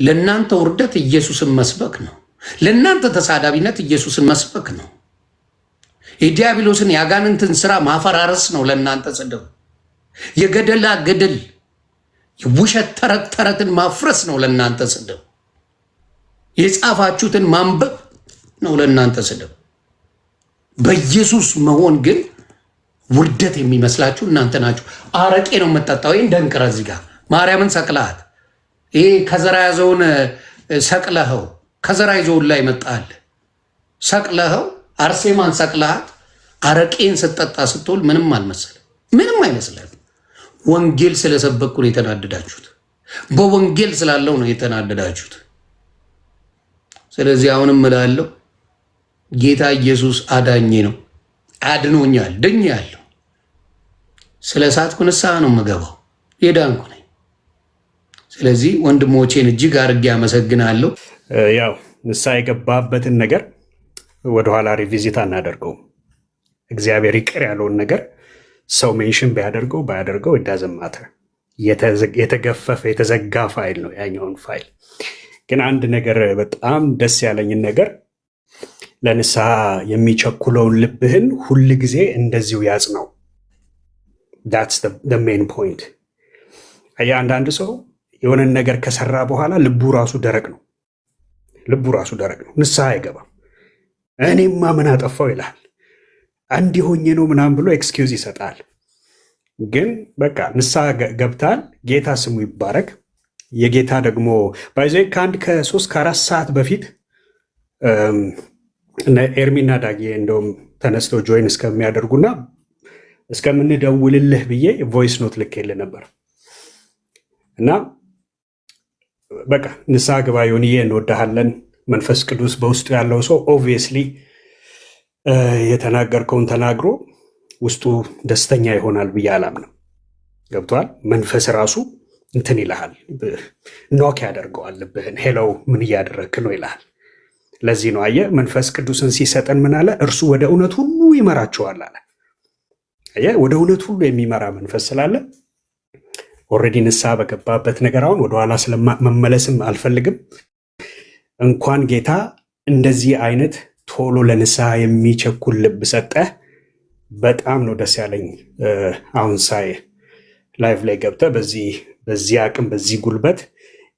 ለእናንተ ውርደት ኢየሱስን መስበክ ነው። ለእናንተ ተሳዳቢነት ኢየሱስን መስበክ ነው። የዲያብሎስን የአጋንንትን ስራ ማፈራረስ ነው ለእናንተ ስድብ። የገደላ ገደል የውሸት ተረትን ማፍረስ ነው ለእናንተ ስድብ። የጻፋችሁትን ማንበብ ነው ለእናንተ ስድብ። በኢየሱስ መሆን ግን ውርደት የሚመስላችሁ እናንተ ናችሁ። አረቄ ነው የምጠጣው። ይህን ደንቅረ እዚህ ጋር ማርያምን ሰቅለሃት፣ ይሄ ከዘራ ያዘውን ሰቅለኸው፣ ከዘራ ይዞውን ላይ መጣል ሰቅለኸው፣ አርሴማን ሰቅለሃት፣ አረቄን ስጠጣ ስትውል ምንም አልመሰለም። ምንም አይመስለም። ወንጌል ስለሰበኩ ነው የተናደዳችሁት። በወንጌል ስላለው ነው የተናደዳችሁት። ስለዚህ አሁንም እላለሁ ጌታ ኢየሱስ አዳኜ ነው፣ አድኖኛል፣ ድኛለሁ። ስለ ሳትኩ ንስሐ ነው የምገባው፣ የዳንኩ ነኝ። ስለዚህ ወንድሞቼን እጅግ አድርጌ አመሰግናለሁ። ያው ንስሐ የገባበትን ነገር ወደኋላ ሪቪዚት አናደርገውም። እግዚአብሔር ይቅር ያለውን ነገር ሰው ሜንሽን ቢያደርገው ባያደርገው ይዳዘማተ የተገፈፈ የተዘጋ ፋይል ነው ያኛውን ፋይል። ግን አንድ ነገር በጣም ደስ ያለኝን ነገር ለንስሐ የሚቸኩለውን ልብህን ሁል ጊዜ እንደዚሁ ያጽናው። ዳትስ ሜን ፖይንት። አንዳንድ ሰው የሆነን ነገር ከሰራ በኋላ ልቡ ራሱ ደረቅ ነው። ንስሐ አይገባም። እኔማ ምን አጠፋው ይልሃል። አንድ ሆኜ ነው ምናምን ብሎ ኤክስኪውዝ ይሰጣል። ግን በቃ ንስሐ ገብታል። ጌታ ስሙ ይባረክ። የጌታ ደግሞ ባይዘ ከ3 ከ4 ሰዓት በፊት ኤርሚና ዳጌ እንደውም ተነስተው ጆይን እስከሚያደርጉና እስከምንደውልልህ ብዬ ቮይስ ኖት ልኬልህ ነበር እና በቃ ንስሐ ግባ ዮኒዬ፣ እንወዳሃለን። መንፈስ ቅዱስ በውስጡ ያለው ሰው ኦብቪየስሊ የተናገርከውን ተናግሮ ውስጡ ደስተኛ ይሆናል ብዬ አላምንም። ገብቷል። መንፈስ ራሱ እንትን ይልሃል፣ ኖክ ያደርገዋል ልብህን። ሄለው ምን እያደረግክ ነው ይልሃል። ለዚህ ነው አየህ መንፈስ ቅዱስን ሲሰጠን ምን አለ? እርሱ ወደ እውነት ሁሉ ይመራችኋል አለ። አየህ ወደ እውነት ሁሉ የሚመራ መንፈስ ስላለ ኦልሬዲ ንስሐ በገባበት ነገር አሁን ወደኋላ ስለመመለስም አልፈልግም። እንኳን ጌታ እንደዚህ አይነት ቶሎ ለንስሐ የሚቸኩል ልብ ሰጠህ። በጣም ነው ደስ ያለኝ። አሁን ሳይ ላይቭ ላይ ገብተህ በዚህ አቅም በዚህ ጉልበት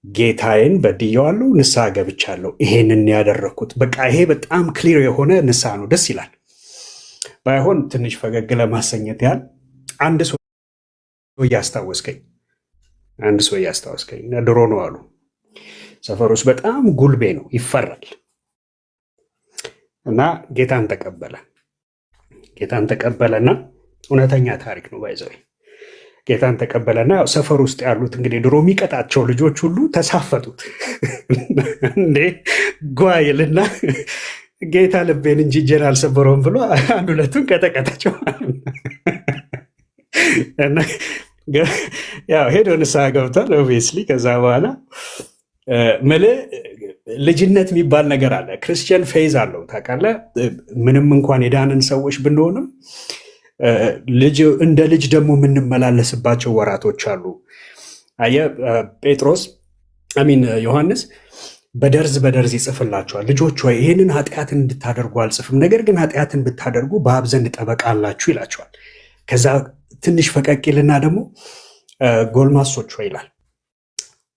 ጌታዬን በድየዋለሁ፣ ንስሐ ገብቻለሁ፣ ይሄንን ያደረግኩት በቃ ይሄ በጣም ክሊር የሆነ ንስሐ ነው። ደስ ይላል። ባይሆን ትንሽ ፈገግ ለማሰኘት ያህል አንድ ሰው እያስታወስከኝ ድሮ ነው አሉ ሰፈር ውስጥ በጣም ጉልቤ ነው ይፈራል እና ጌታን ተቀበለና እውነተኛ ታሪክ ነው ባይዘው ጌታን ተቀበለና ሰፈር ውስጥ ያሉት እንግዲህ ድሮ የሚቀጣቸው ልጆች ሁሉ ተሳፈጡት እንዴ ጓይልና ጌታ ልቤን እንጂ እጄን አልሰበረውም ብሎ አንድ ሁለቱን ቀጠቀጣቸው። ያው ሄዶ ንስሐ ገብቷል ኦብቪየስሊ። ከዛ በኋላ ልጅነት የሚባል ነገር አለ። ክርስቲያን ፌዝ አለው ታውቃለህ። ምንም እንኳን የዳንን ሰዎች ብንሆንም እንደ ልጅ ደግሞ የምንመላለስባቸው ወራቶች አሉ። አየህ ዮሐንስ በደርዝ ይጽፍላቸዋል። ልጆች ወይ ይህንን ኃጢአትን እንድታደርጉ አልጽፍም፣ ነገር ግን ኃጢአትን ብታደርጉ በአብ ዘንድ ጠበቃ አላችሁ ይላቸዋል። ከዛ ትንሽ ፈቀቅ ይልና ደግሞ ጎልማሶች ወይ ይላል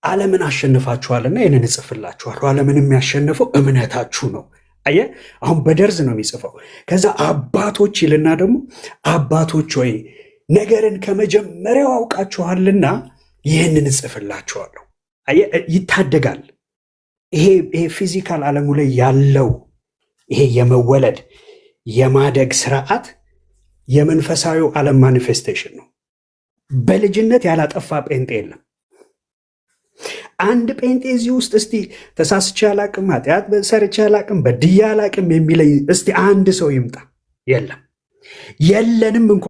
ዓለምን አሸንፋችኋልና ይህንን እጽፍላችኋለሁ። ዓለምን የሚያሸንፈው እምነታችሁ ነው። አየህ አሁን በደርዝ ነው የሚጽፈው። ከዛ አባቶች ይልና ደግሞ አባቶች ወይ ነገርን ከመጀመሪያው አውቃችኋልና ይህንን እጽፍላችኋለሁ። አየህ ይታደጋል። ይሄ ፊዚካል ዓለሙ ላይ ያለው ይሄ የመወለድ የማደግ ስርዓት የመንፈሳዊው ዓለም ማኒፌስቴሽን ነው። በልጅነት ያላጠፋ ጴንጤ የለም። አንድ ጴንጤ እዚህ ውስጥ እስቲ ተሳስቼ አላቅም፣ ኃጢአት ሰርቼ አላቅም፣ በድዬ አላቅም የሚለኝ እስቲ አንድ ሰው ይምጣ። የለም። የለንም እንኳን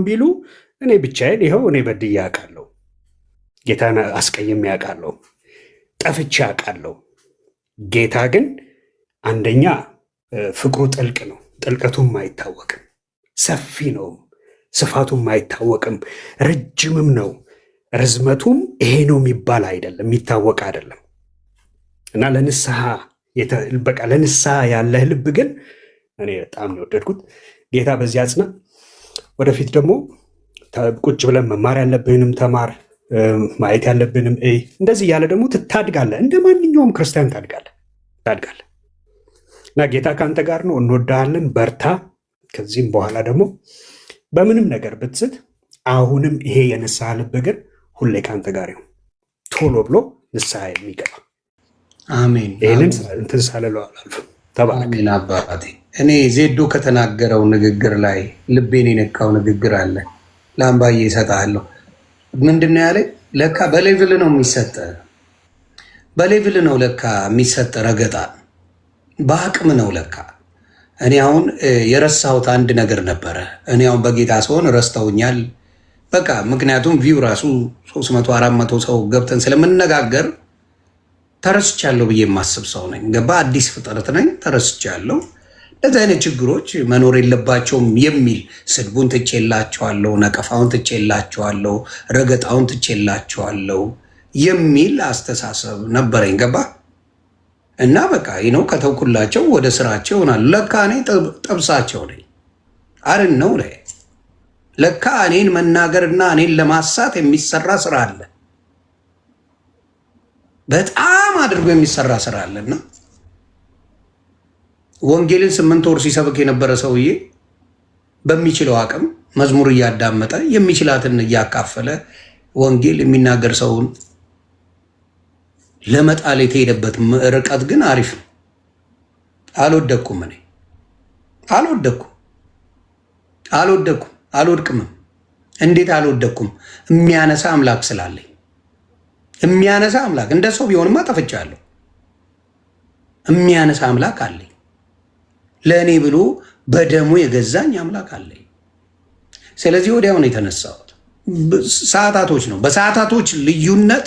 ቢሉ እኔ ብቻዬን ይኸው እኔ በድዬ አውቃለሁ፣ ጌታን አስቀይሜ አውቃለሁ፣ ጠፍቼ አውቃለሁ። ጌታ ግን አንደኛ ፍቅሩ ጥልቅ ነው፣ ጥልቀቱም አይታወቅም። ሰፊ ነው፣ ስፋቱም አይታወቅም። ረጅምም ነው፣ ርዝመቱም ይሄ ነው የሚባል አይደለም፣ የሚታወቅ አይደለም። እና ለንስሐ ያለህ ልብ ግን እኔ በጣም ነው የወደድኩት። ጌታ በዚህ አጽና። ወደፊት ደግሞ ቁጭ ብለን መማር ያለብንም ተማር፣ ማየት ያለብንም እንደዚህ እያለ ደግሞ ታድጋለህ። እንደ ማንኛውም ክርስቲያን ታድጋለህ። እና ጌታ ከአንተ ጋር ነው። እንወዳሃለን። በርታ። ከዚህም በኋላ ደግሞ በምንም ነገር ብትስት አሁንም ይሄ የንስሐ ልብ ግን ሁሌ ከአንተ ጋር ይሁን፣ ቶሎ ብሎ ንስሐ የሚገባ አሜን። ይህንን እንትን ሳልለው አላልፍም። ተባረክ አባቴ። እኔ ዜዶ ከተናገረው ንግግር ላይ ልቤን የነካው ንግግር አለ። ላምባዬ እሰጥሃለሁ። ምንድን ነው ያለኝ? ለካ በሌቭል ነው የሚሰጥ፣ በሌቭል ነው ለካ የሚሰጥ ረገጣ፣ በአቅም ነው ለካ። እኔ አሁን የረሳሁት አንድ ነገር ነበረ። እኔ አሁን በጌታ ስሆን ረስተውኛል። በቃ ምክንያቱም ቪው ራሱ 300 400 ሰው ገብተን ስለምንነጋገር ተረስቻለሁ ብዬ የማስብ ሰው ነኝ። ገባ? አዲስ ፍጥረት ነኝ፣ ተረስቻለሁ። እንደዚህ አይነት ችግሮች መኖር የለባቸውም የሚል ስድቡን ትቼላቸዋለሁ፣ ነቀፋውን ትቼላቸዋለሁ፣ ረገጣውን ትቼላቸዋለሁ የሚል አስተሳሰብ ነበረኝ። ገባ? እና በቃ ነው ከተውኩላቸው ወደ ስራቸው ይሆናል። ለካ እኔ ጠብሳቸው ነኝ። አርን ነው ላይ ለካ እኔን መናገርና እኔን ለማሳት የሚሰራ ስራ አለ። በጣም አድርጎ የሚሰራ ስራ አለና ወንጌልን 8 ወር ሲሰብክ የነበረ ሰውዬ በሚችለው አቅም መዝሙር እያዳመጠ የሚችላትን እያካፈለ ወንጌል የሚናገር ሰውን ለመጣል የተሄደበት ርቀት ግን አሪፍ ነው። አልወደኩም፣ እኔ አልወደኩም፣ አልወድቅምም። እንዴት አልወደኩም? የሚያነሳ አምላክ ስላለኝ። የሚያነሳ አምላክ እንደ ሰው ቢሆንማ ጠፍቻለሁ። የሚያነሳ አምላክ አለኝ። ለእኔ ብሎ በደሙ የገዛኝ አምላክ አለኝ። ስለዚህ ወዲያው ነው የተነሳሁት። ሰዓታቶች ነው፣ በሰዓታቶች ልዩነት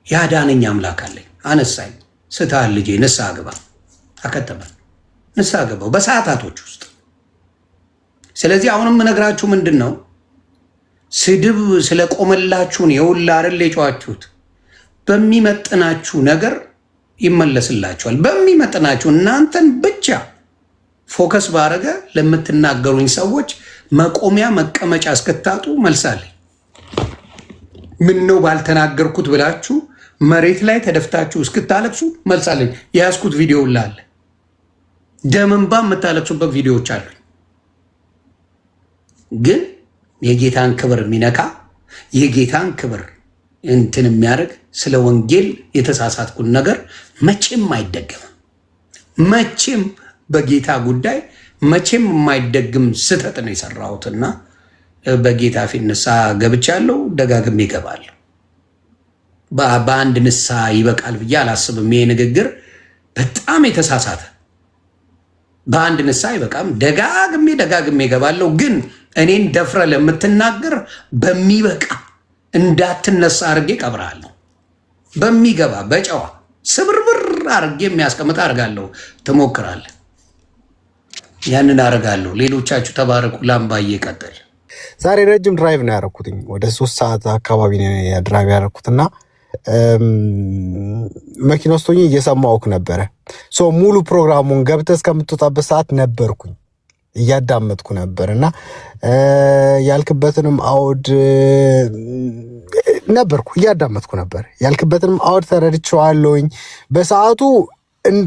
ያዳነኝ አምላክ አለኝ። አነሳኝ። ስትሃል ልጄ ንስሐ ግባ፣ አከተመ። ንስሐ ገባው በሰዓታቶች ውስጥ። ስለዚህ አሁንም እነግራችሁ ምንድን ነው፣ ስድብ ስለቆመላችሁን የውላ አይደል የጨዋችሁት። በሚመጥናችሁ ነገር ይመለስላችኋል። በሚመጥናችሁ እናንተን ብቻ ፎከስ ባረገ ለምትናገሩኝ ሰዎች መቆሚያ መቀመጫ እስክታጡ መልሳለኝ። ምን ነው ባልተናገርኩት ብላችሁ መሬት ላይ ተደፍታችሁ እስክታለቅሱ መልሳለኝ። የያዝኩት ቪዲዮ ላለ ደምንባ የምታለቅሱበት ቪዲዮዎች አሉኝ። ግን የጌታን ክብር የሚነካ የጌታን ክብር እንትን የሚያደርግ ስለ ወንጌል የተሳሳትኩን ነገር መቼም አይደገምም። መቼም በጌታ ጉዳይ መቼም የማይደግም ስህተት ነው የሰራሁትና በጌታ ፊት ንስሐ ገብቻለሁ። ደጋግሜ እገባለሁ። በአንድ ንስሐ ይበቃል ብዬ አላስብም። ይሄ ንግግር በጣም የተሳሳተ፣ በአንድ ንስሐ አይበቃም። ደጋግሜ እገባለሁ። ግን እኔን ደፍረ ለምትናገር በሚበቃ እንዳትነሳ አድርጌ ቀብራለሁ። በሚገባ በጨዋ ስብርብር አድርጌ የሚያስቀምጥ አድርጋለሁ። ትሞክራለህ፣ ያንን አደርጋለሁ። ሌሎቻችሁ ተባረኩ። ላምባዬ ቀጥል። ዛሬ ረጅም ድራይቭ ነው ያደረኩትኝ። ወደ 3 ሰዓት አካባቢ ነው ድራይቭ ያደረኩትና መኪና ውስጥ ሆኜ እየሰማሁህ ነበረ። ሙሉ ፕሮግራሙን ገብተህ እስከምትወጣበት ሰዓት ነበርኩኝ፣ እያዳመጥኩ ነበር እና ያልክበትንም አውድ ነበርኩ እያዳመጥኩ ነበር። ያልክበትንም አውድ ተረድቼዋለሁኝ። በሰዓቱ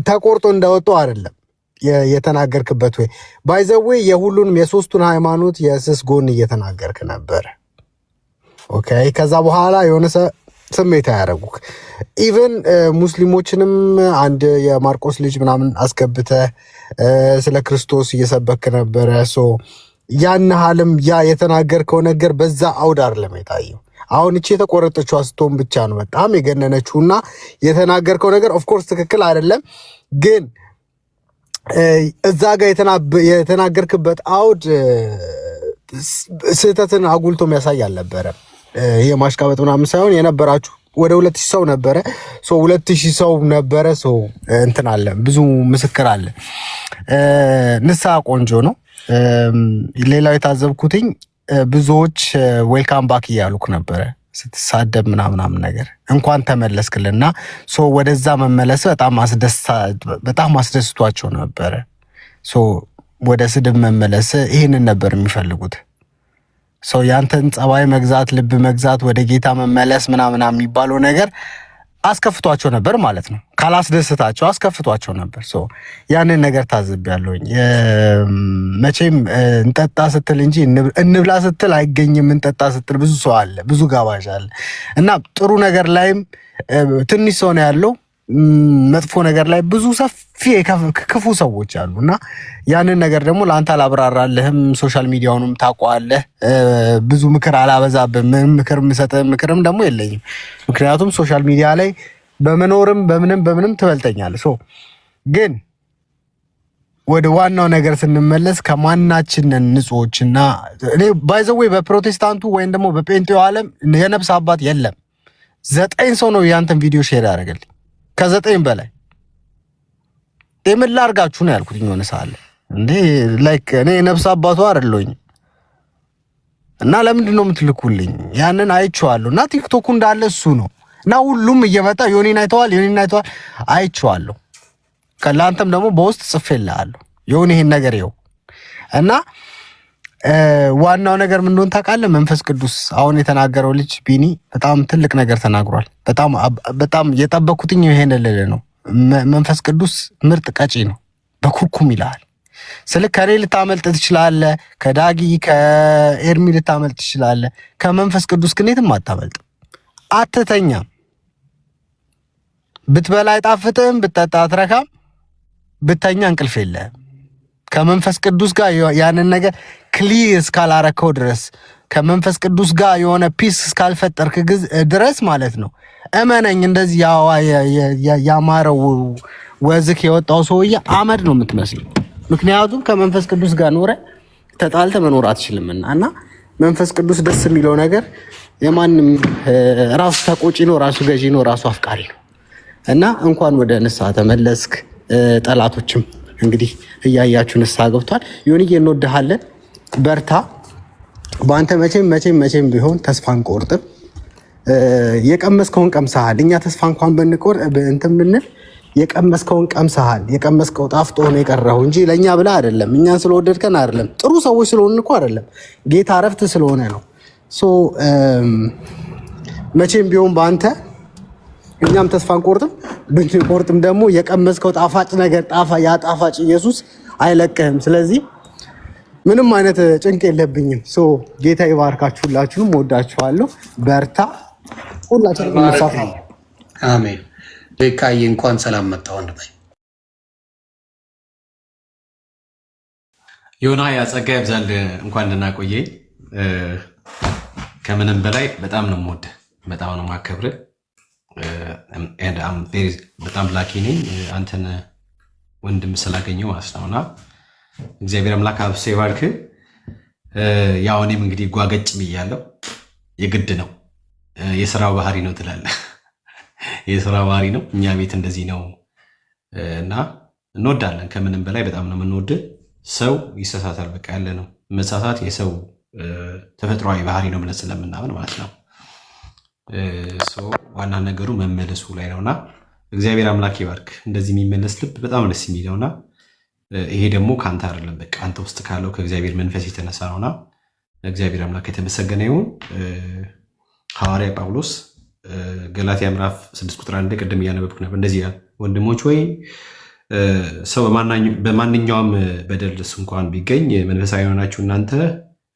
ተቆርጦ እንዳወጣው አይደለም የተናገርክበት ወይ ባይዘዌ የሁሉንም የሶስቱን ሃይማኖት የስስ ጎን እየተናገርክ ነበር። ኦኬ። ከዛ በኋላ የሆነ ስሜት ያደረጉክ ኢቨን ሙስሊሞችንም አንድ የማርቆስ ልጅ ምናምን አስገብተ ስለ ክርስቶስ እየሰበክ ነበረ። ያን ሀልም ያ የተናገርከው ነገር በዛ አውድ አይደለም የታየው። አሁን እቺ የተቆረጠችው ስትሆን ብቻ ነው በጣም የገነነችውና የተናገርከው ነገር ኦፍኮርስ ትክክል አይደለም፣ ግን እዛ ጋር የተናገርክበት አውድ ስህተትን አጉልቶ የሚያሳይ አልነበረም። ይሄ ማሽቃበጥ ምናምን ሳይሆን የነበራችሁ ወደ 2000 ሰው ነበረ። 2000 ሰው ነበረ። እንትን አለ፣ ብዙ ምስክር አለ። ንስሐ ቆንጆ ነው። ሌላው የታዘብኩትኝ ብዙዎች ዌልካም ባክ እያሉክ ነበረ ስትሳደብ ምናምን ነገር እንኳን ተመለስክልና ወደዛ መመለስ በጣም አስደስቷቸው ነበረ። ወደ ስድብ መመለስ ይህንን ነበር የሚፈልጉት። ያንተን ጸባይ መግዛት፣ ልብ መግዛት፣ ወደ ጌታ መመለስ ምናምን የሚባለው ነገር አስከፍቷቸው ነበር ማለት ነው። ካላስደስታቸው አስከፍቷቸው ነበር። ያንን ነገር ታዝቤያለሁኝ። መቼም እንጠጣ ስትል እንጂ እንብላ ስትል አይገኝም። እንጠጣ ስትል ብዙ ሰው አለ፣ ብዙ ጋባዥ አለ እና ጥሩ ነገር ላይም ትንሽ ሰው ነው ያለው። መጥፎ ነገር ላይ ብዙ ሰፊ ክፉ ሰዎች አሉ እና ያንን ነገር ደግሞ ለአንተ አላብራራልህም። ሶሻል ሚዲያውንም ታውቀዋለህ። ብዙ ምክር አላበዛብህም። ምክር የምሰጥህ ምክርም ደግሞ የለኝም። ምክንያቱም ሶሻል ሚዲያ ላይ በመኖርም በምንም ትበልጠኛለህ። ግን ወደ ዋናው ነገር ስንመለስ ከማናችንን ንጹዎችና እኔ ባይዘዌ በፕሮቴስታንቱ ወይም ደግሞ በጴንጤው ዓለም የነፍስ አባት የለም። 9 ሰው ነው ያንተን ቪዲዮ ሼር ያደረገልኝ ከ9 በላይ ምን ላድርጋችሁ ነው ያልኩት። የሆነ ሰዓት እንዴ ላይክ እኔ ነፍስ አባቱ አይደለሁኝ እና ለምንድን ነው የምትልኩልኝ? ያንን አይቼዋለሁ እና ቲክቶኩ እንዳለ እሱ ነው እና ሁሉም እየመጣ ዮኒን አይተዋል አይቼዋለሁ። ከላንተም ደግሞ በውስጥ ጽፌልሃለሁ ዮኒ ይሄን ነገር ይኸው እና ዋናው ነገር ምን እንደሆነ ታውቃለህ? መንፈስ ቅዱስ አሁን የተናገረው ልጅ ቢኒ በጣም ትልቅ ነገር ተናግሯል። በጣም የጠበኩትኝ ይሄን ልል ነው። መንፈስ ቅዱስ ምርጥ ቀጪ ነው። በኩርኩም ይልሃል። ስልክ ከኔ ልታመልጥ ትችላለህ፣ ከዳጊ ከኤርሚ ልታመልጥ ትችላለህ። ከመንፈስ ቅዱስ ግን የትም አታመልጥም። አትተኛም። ብትበላ አይጣፍጥም፣ ብትጠጣ አትረካም፣ ብተኛ እንቅልፍ የለህም። ከመንፈስ ቅዱስ ጋር ያንን ነገር ክሊር እስካላረከው ድረስ ከመንፈስ ቅዱስ ጋር የሆነ ፒስ እስካልፈጠርክ ድረስ ማለት ነው። እመነኝ፣ እንደዚህ ያማረው ወዝክ የወጣው ሰውዬ አመድ ነው የምትመስለው። ምክንያቱም ከመንፈስ ቅዱስ ጋር ኖረ ተጣልተ መኖር አትችልምና እና መንፈስ ቅዱስ ደስ የሚለው ነገር የማንም ራሱ ተቆጪ ነው፣ ራሱ ገዢ ነው፣ ራሱ አፍቃሪ ነው እና እንኳን ወደ ንስሐ ተመለስክ። ጠላቶችም እንግዲህ እያያችሁ ንስሐ ገብቷል። ዮኒዬ እንወድሃለን፣ በርታ። በአንተ መቼም ቢሆን ተስፋ አንቆርጥም። የቀመስከውን ቀምሰሃል። እኛ ተስፋ እንኳን ብንቆርጥ እንትን ብንል የቀመስከውን ቀምሰሃል። የቀመስከው ጣፍጦ ነው የቀረው እንጂ ለእኛ ብለህ አይደለም። እኛን ስለወደድከን አይደለም። ጥሩ ሰዎች ስለሆን እኮ አይደለም። ጌታ እረፍት ስለሆነ ነው። መቼም ቢሆን በአንተ እኛም ተስፋ አንቆርጥም። ብንቆርጥም ደግሞ የቀመስከው ጣፋጭ ነገር ያ ጣፋጭ ኢየሱስ አይለቅህም። ስለዚህ ምንም አይነት ጭንቅ የለብኝም። ጌታ ይባርካችሁ። ሁላችሁንም ወዳችኋለሁ። በርታ። ሁላችንም እንሳፋ። አሜን። ቤካዬ እንኳን ሰላም መጣ ወንድሜ። ዮና ያጸጋ ይብዛል። እንኳን ደህና ቆየኝ። ከምንም በላይ በጣም ነው የምወድህ፣ በጣም ነው የማከብርህ። በጣም ላኪ ነኝ አንተን ወንድም ስላገኘው ማለት ነውና እግዚአብሔር አምላክ አብሶ ይባርክ። ያው እኔም እንግዲህ ጓገጭ ብያለሁ። የግድ ነው፣ የስራው ባህሪ ነው ትላለህ። የስራ ባህሪ ነው። እኛ ቤት እንደዚህ ነው እና እንወዳለን። ከምንም በላይ በጣም ነው የምንወድ። ሰው ይሳሳታል፣ በቃ ያለ ነው። መሳሳት የሰው ተፈጥሯዊ ባህሪ ነው ብለን ስለምናምን ማለት ነው። ዋና ነገሩ መመለሱ ላይ ነውና እግዚአብሔር አምላክ ይባርክ። እንደዚህ የሚመለስ ልብ በጣም ደስ የሚለውና ይሄ ደግሞ ከአንተ አይደለም፣ በቃ አንተ ውስጥ ካለው ከእግዚአብሔር መንፈስ የተነሳ ነውና እግዚአብሔር አምላክ የተመሰገነ ይሁን። ሐዋርያ ጳውሎስ ገላትያ ምዕራፍ 6 ቁጥር 1 ቅድም እያነበብኩ ነበር። እንደዚህ ይላል፣ ወንድሞች ወይ ሰው በማንኛውም በደልስ እንኳን ቢገኝ መንፈሳዊ የሆናችሁ እናንተ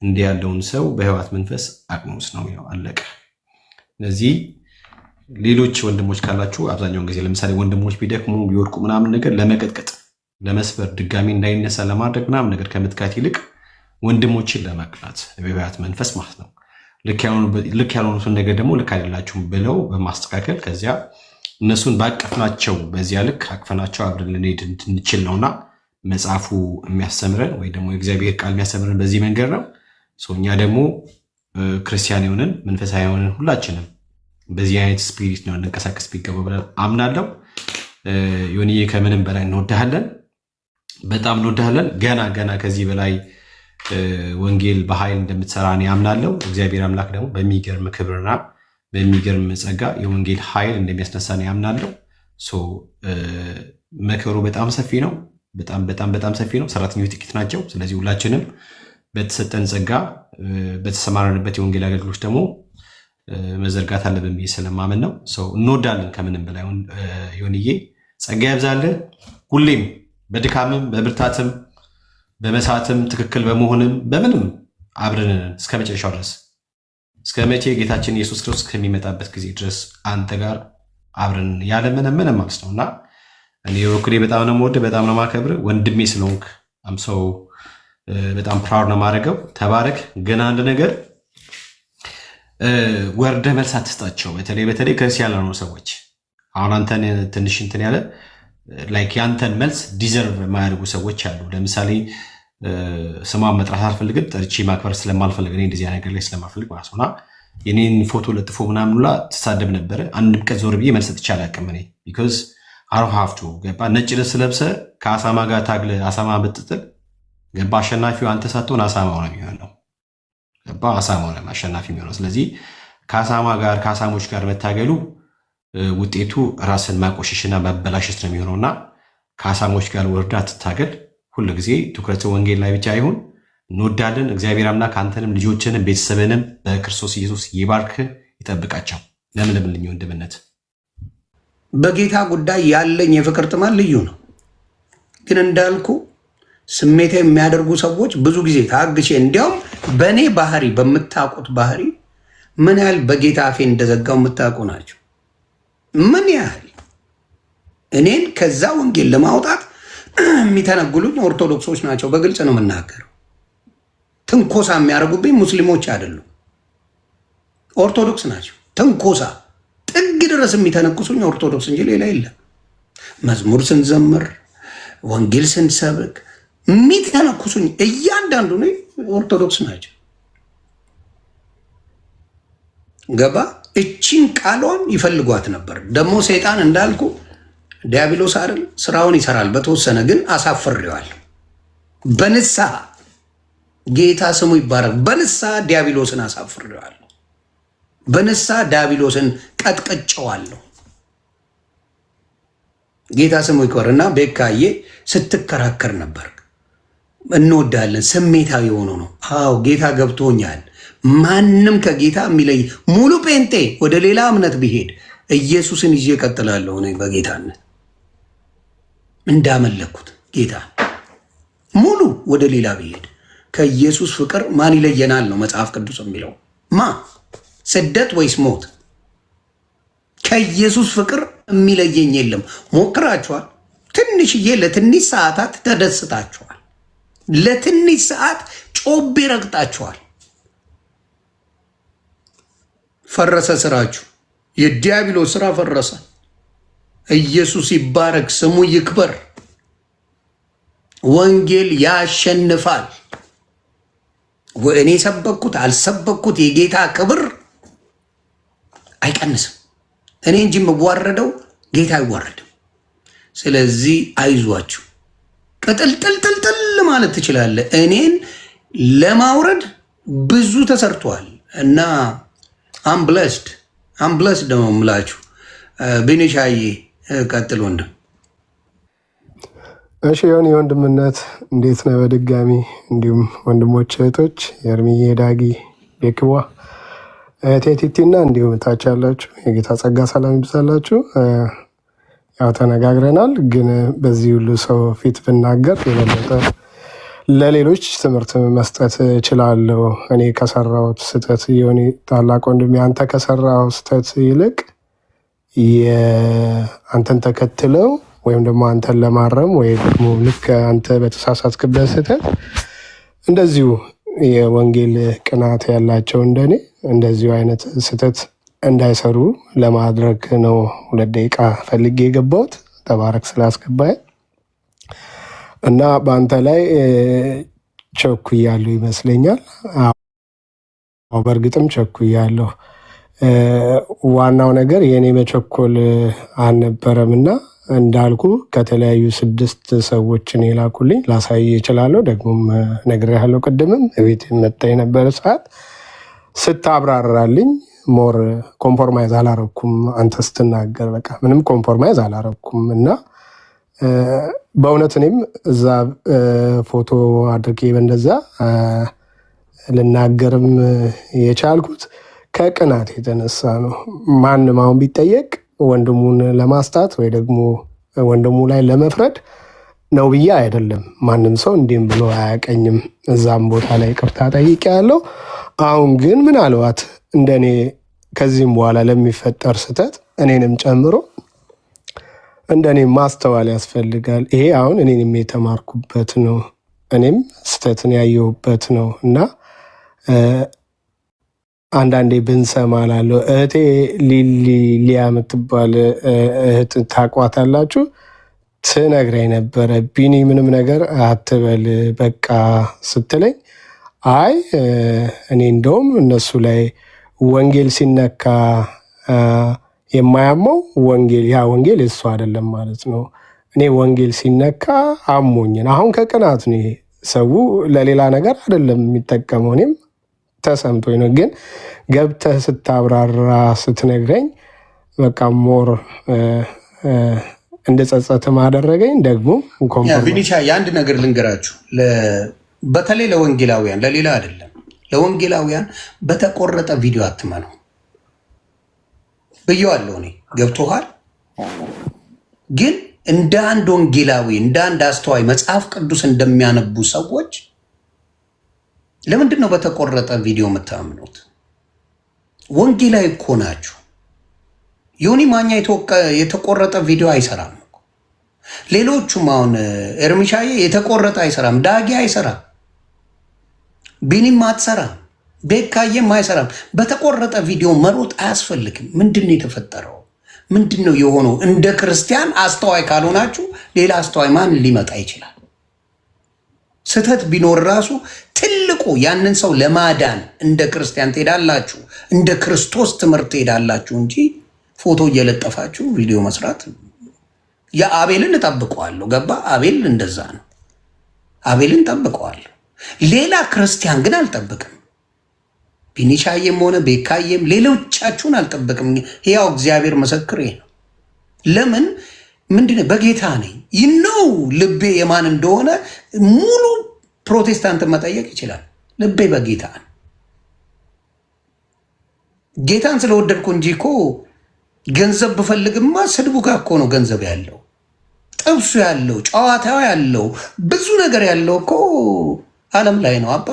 እንዲህ ያለውን ሰው በሕይወት መንፈስ አቅሙስ ነው የሚለው። አለቀ። ስለዚህ ሌሎች ወንድሞች ካላችሁ አብዛኛውን ጊዜ ለምሳሌ ወንድሞች ቢደክሙ ቢወድቁ ምናምን ነገር ለመቀጥቀጥ ለመስበር ድጋሚ እንዳይነሳ ለማድረግ ምናምን ነገር ከምትካት ይልቅ ወንድሞችን ለማቅናት በሕይወት መንፈስ ማለት ነው ልክ ያልሆኑትን ነገር ደግሞ ልክ አይደላችሁም ብለው በማስተካከል ከዚያ እነሱን ባቀፍናቸው በዚያ ልክ አቅፈናቸው አብረን ልንሄድ እንድንችል ነውና መጽሐፉ የሚያስተምረን ወይ ደግሞ የእግዚአብሔር ቃል የሚያስተምረን በዚህ መንገድ ነው። እኛ ደግሞ ክርስቲያን የሆንን መንፈሳዊ የሆንን ሁላችንም በዚህ አይነት ስፒሪት ነው እንንቀሳቀስ ቢገባው ብለን አምናለሁ። ዮኒዬ ከምንም በላይ እንወድሃለን፣ በጣም እንወድሃለን። ገና ከዚህ በላይ ወንጌል በኃይል እንደምትሰራ እኔ አምናለሁ። እግዚአብሔር አምላክ ደግሞ በሚገርም ክብርና በሚገርም ጸጋ የወንጌል ኃይል እንደሚያስነሳ እኔ አምናለሁ። መከሩ በጣም ሰፊ ነው፣ በጣም ሰፊ ነው። ሰራተኞች ጥቂት ናቸው። ስለዚህ ሁላችንም በተሰጠን ጸጋ በተሰማራንበት የወንጌል አገልግሎት ደግሞ መዘርጋት አለብን ብዬ ስለማመን ነው። እንወዳለን ከምንም በላይ ዮኒዬ፣ ጸጋ ያብዛልህ። ሁሌም በድካምም በብርታትም በመሳትም ትክክል በመሆንም በምንም አብረን እስከ መጨረሻው ድረስ እስከ መቼ ጌታችን ኢየሱስ ክርስቶስ ከሚመጣበት ጊዜ ድረስ አንተ ጋር አብረን ያለምንም ምንም ማለት ነው። እና እኔ በኩሌ በጣም ነው የምወድህ፣ በጣም ነው የማከብርህ ወንድሜ ስለሆንክ አምሰው በጣም ፕራውድ ነው የማደርገው። ተባረክ። ግን አንድ ነገር ወርደህ መልስ አትስጣቸው። በተለይ ከስ ያለ ነው ሰዎች አሁን አንተን ትንሽ እንትን ያለ ላይክ ያንተን መልስ ዲዘርቭ የማያደርጉ ሰዎች አሉ። ለምሳሌ ስሟን መጥራት አልፈልግም፣ ጠርቼ ማክበር ስለማልፈልግ እኔ እንደዚህ ነገር ላይ ስለማልፈልግ ማለት ነውና የኔን ፎቶ ለጥፎ ምናምን ሁላ ትሳደብ ነበረ። አንድም ቀን ዞር ብዬ መልስ ሰጥቼ አላውቅም። እኔ ቢኮዝ አሮ ሀፍቱ ገባ ነጭ ልብስ ለብሰህ ከአሳማ ጋር ታግለህ አሳማ ብትጥል ገባ አሸናፊው አንተ ሳትሆን አሳማው ነው የሚሆነው። ገባ አሳማው ነው አሸናፊ የሚሆነው። ስለዚህ ከአሳሞች ጋር መታገሉ ውጤቱ ራስን ማቆሸሽና ማበላሸት ነው የሚሆነውና ከአሳሞች ጋር ወርዳ ትታገል። ሁሉ ጊዜ ትኩረት ወንጌል ላይ ብቻ ይሁን። እንወዳለን። እግዚአብሔር አምላክ አንተንም ልጆችንም ቤተሰብንም በክርስቶስ ኢየሱስ ይባርክ ይጠብቃቸው። ለምልምልኝ ወንድምነት በጌታ ጉዳይ ያለኝ የፍቅር ጥማት ልዩ ነው። ግን እንዳልኩ ስሜቴ የሚያደርጉ ሰዎች ብዙ ጊዜ ታግሼ እንዲያውም በእኔ ባህሪ በምታውቁት ባህሪ ምን ያህል በጌታ አፌ እንደዘጋው የምታውቁ ናቸው። ምን ያህል እኔን ከዛ ወንጌል ለማውጣት የሚተነግሉኝ ኦርቶዶክሶች ናቸው። በግልጽ ነው የምናገረው። ትንኮሳ የሚያደርጉብኝ ሙስሊሞች አይደሉም፣ ኦርቶዶክስ ናቸው። ትንኮሳ ጥግ ድረስ የሚተነኩሱኝ ኦርቶዶክስ እንጂ ሌላ የለም። መዝሙር ስንዘምር፣ ወንጌል ስንሰብክ የሚተነኩሱኝ እያንዳንዱ ኦርቶዶክስ ናቸው። ገባ? እቺን ቃሏን ይፈልጓት ነበር። ደግሞ ሰይጣን እንዳልኩ ዲያብሎስ አይደል ስራውን ይሰራል በተወሰነ ግን አሳፍሬዋለሁ። በንስሐ ጌታ ስሙ ይባረክ። በንስሐ ዲያብሎስን አሳፍሬዋለሁ። በንስሐ ዲያብሎስን ቀጥቀጨዋለሁ። ጌታ ስሙ ይክበር። እና ቤካዬ ስትከራከር ነበር። እንወዳለን ስሜታዊ ሆኖ ነው። አዎ ጌታ ገብቶኛል። ማንም ከጌታ የሚለይ ሙሉ ጴንጤ ወደ ሌላ እምነት ቢሄድ ኢየሱስን ይዤ እቀጥላለሁ። እኔ በጌታነት እንዳመለኩት ጌታ ሙሉ ወደ ሌላ ቢሄድ ከኢየሱስ ፍቅር ማን ይለየናል ነው መጽሐፍ ቅዱስ የሚለው። ስደት ወይስ ሞት? ከኢየሱስ ፍቅር የሚለየኝ የለም። ሞክራችኋል። ትንሽዬ ለትንሽ ሰዓታት ተደስታችኋል። ለትንሽ ሰዓት ጮቤ ረግጣችኋል። ፈረሰ ስራችሁ። የዲያብሎስ ስራ ፈረሰ። ኢየሱስ ይባረክ፣ ስሙ ይክበር። ወንጌል ያሸንፋል። እኔ ሰበኩት አልሰበኩት የጌታ ክብር አይቀንስም። እኔ እንጂ የምዋረደው ጌታ አይዋረድም። ስለዚህ አይዟችሁ፣ ቅጥልጥልጥልጥል ማለት ትችላለህ። እኔን ለማውረድ ብዙ ተሰርቷል እና አምብለስድ ደግሞ ምላችሁ ቢኒሻዬ ቀጥል ወንድም። እሺ ዮኒ ወንድምነት እንዴት ነው? በድጋሚ እንዲሁም ወንድሞች እህቶች፣ የእርምዬ ዳጊ፣ ቤክዋ፣ ቴቲቲና እንዲሁም ታች ያላችሁ የጌታ ጸጋ ሰላም ይብዛላችሁ። ያው ተነጋግረናል፣ ግን በዚህ ሁሉ ሰው ፊት ብናገር የበለጠ ለሌሎች ትምህርት መስጠት እችላለሁ። እኔ ከሰራሁት ስህተት ዮኒ ታላቅ ወንድሜ አንተ ከሰራው ስህተት ይልቅ አንተን ተከትለው ወይም ደግሞ አንተን ለማረም ወይ ደግሞ ልክ አንተ በተሳሳትክበት ስህተት እንደዚሁ የወንጌል ቅናት ያላቸው እንደኔ እንደዚሁ አይነት ስህተት እንዳይሰሩ ለማድረግ ነው 2 ደቂቃ ፈልጌ የገባሁት። ተባረክ ስላስገባኝ እና በአንተ ላይ ቸኩያለሁ ይመስለኛል። በእርግጥም ቸኩያለሁ። ዋናው ነገር የእኔ መቸኮል አልነበረም እና እንዳልኩ ከተለያዩ 6 ሰዎችን የላኩልኝ ላሳይ እችላለሁ። ደግሞም ነግሬሃለሁ። ቅድምም እቤት መጣ የነበረ ሰዓት ስታብራራልኝ ሞር ኮምፕሮማይዝ አላረኩም። አንተ ስትናገር በቃ ምንም ኮምፕሮማይዝ አላረኩም እና በእውነት እኔም እዛ ፎቶ አድርጌ በእንደዛ ልናገርም የቻልኩት ከቅናት የተነሳ ነው። ማንም አሁን ቢጠየቅ ወንድሙን ለማስታት ወይ ደግሞ ወንድሙ ላይ ለመፍረድ ነው ብዬ አይደለም። ማንም ሰው እንዲህም ብሎ አያቀኝም። እዛም ቦታ ላይ ይቅርታ ጠይቄያለሁ። አሁን ግን ምናልባት እንደኔ ከዚህም በኋላ ለሚፈጠር ስህተት እኔንም ጨምሮ እንደኔ ማስተዋል ያስፈልጋል። ይሄ አሁን እኔንም የተማርኩበት ነው፣ እኔም ስህተትን ያየሁበት ነው እና አንዳንዴ ብንሰማ ላለው እህቴ ሊያ የምትባል እህት ታቋታላችሁ፣ ትነግረኝ ነበረ ቢኒ ምንም ነገር አትበል በቃ ስትለኝ፣ አይ እኔ እንደውም እነሱ ላይ ወንጌል ሲነካ የማያመው ወንጌል ያ ወንጌል እሱ አይደለም ማለት ነው። እኔ ወንጌል ሲነካ አሞኝን አሁን ከቅናት ነው። ይሄ ሰው ለሌላ ነገር አይደለም የሚጠቀመው። እኔም ተሰምቶኝ ነው። ግን ገብተህ ስታብራራ ስትነግረኝ በቃ ሞር እንደ ጸጸት ማደረገኝ። ደግሞ ቢኒቻ የአንድ ነገር ልንገራችሁ፣ በተለይ ለወንጌላውያን፣ ለሌላ አይደለም፣ ለወንጌላውያን በተቆረጠ ቪዲዮ አትመኑ ብየዋለሁ እኔ። ገብቶሃል? ግን እንደ አንድ ወንጌላዊ፣ እንደ አንድ አስተዋይ መጽሐፍ ቅዱስ እንደሚያነቡ ሰዎች ለምንድን ነው በተቆረጠ ቪዲዮ የምታምኑት? ወንጌላዊ እኮ ናችሁ። ዮኒ ማኛ የተቆረጠ ቪዲዮ አይሰራም። ሌሎቹም አሁን ኤርሚሻዬ የተቆረጠ አይሰራም፣ ዳጊ አይሰራም፣ ቢኒም አትሰራም፣ ቤካዬም አይሰራም። በተቆረጠ ቪዲዮ መሮጥ አያስፈልግም። ምንድን ነው የተፈጠረው? ምንድን ነው የሆነው? እንደ ክርስቲያን አስተዋይ ካልሆናችሁ ሌላ አስተዋይ ማን ሊመጣ ይችላል? ስህተት ቢኖር ራሱ ትልቁ ያንን ሰው ለማዳን እንደ ክርስቲያን ትሄዳላችሁ፣ እንደ ክርስቶስ ትምህርት ትሄዳላችሁ እንጂ ፎቶ እየለጠፋችሁ ቪዲዮ መስራት። የአቤልን እጠብቀዋለሁ። ገባ? አቤል እንደዛ ነው። አቤልን ጠብቀዋለሁ። ሌላ ክርስቲያን ግን አልጠብቅም። ቢኒሻዬም ሆነ ቤካዬም ሌሎቻችሁን አልጠብቅም። ያው እግዚአብሔር ምስክሬ ነው። ለምን ምንድነው? በጌታ ነኝ። ይነው ልቤ የማን እንደሆነ ሙሉ ፕሮቴስታንት መጠየቅ ይችላል። ልቤ በጌታ ነው። ጌታን ስለወደድኩ እንጂ እኮ ገንዘብ ብፈልግማ ስድቡ ጋር እኮ ነው ገንዘብ ያለው፣ ጥብሱ ያለው፣ ጨዋታው ያለው፣ ብዙ ነገር ያለው እኮ ዓለም ላይ ነው አባ።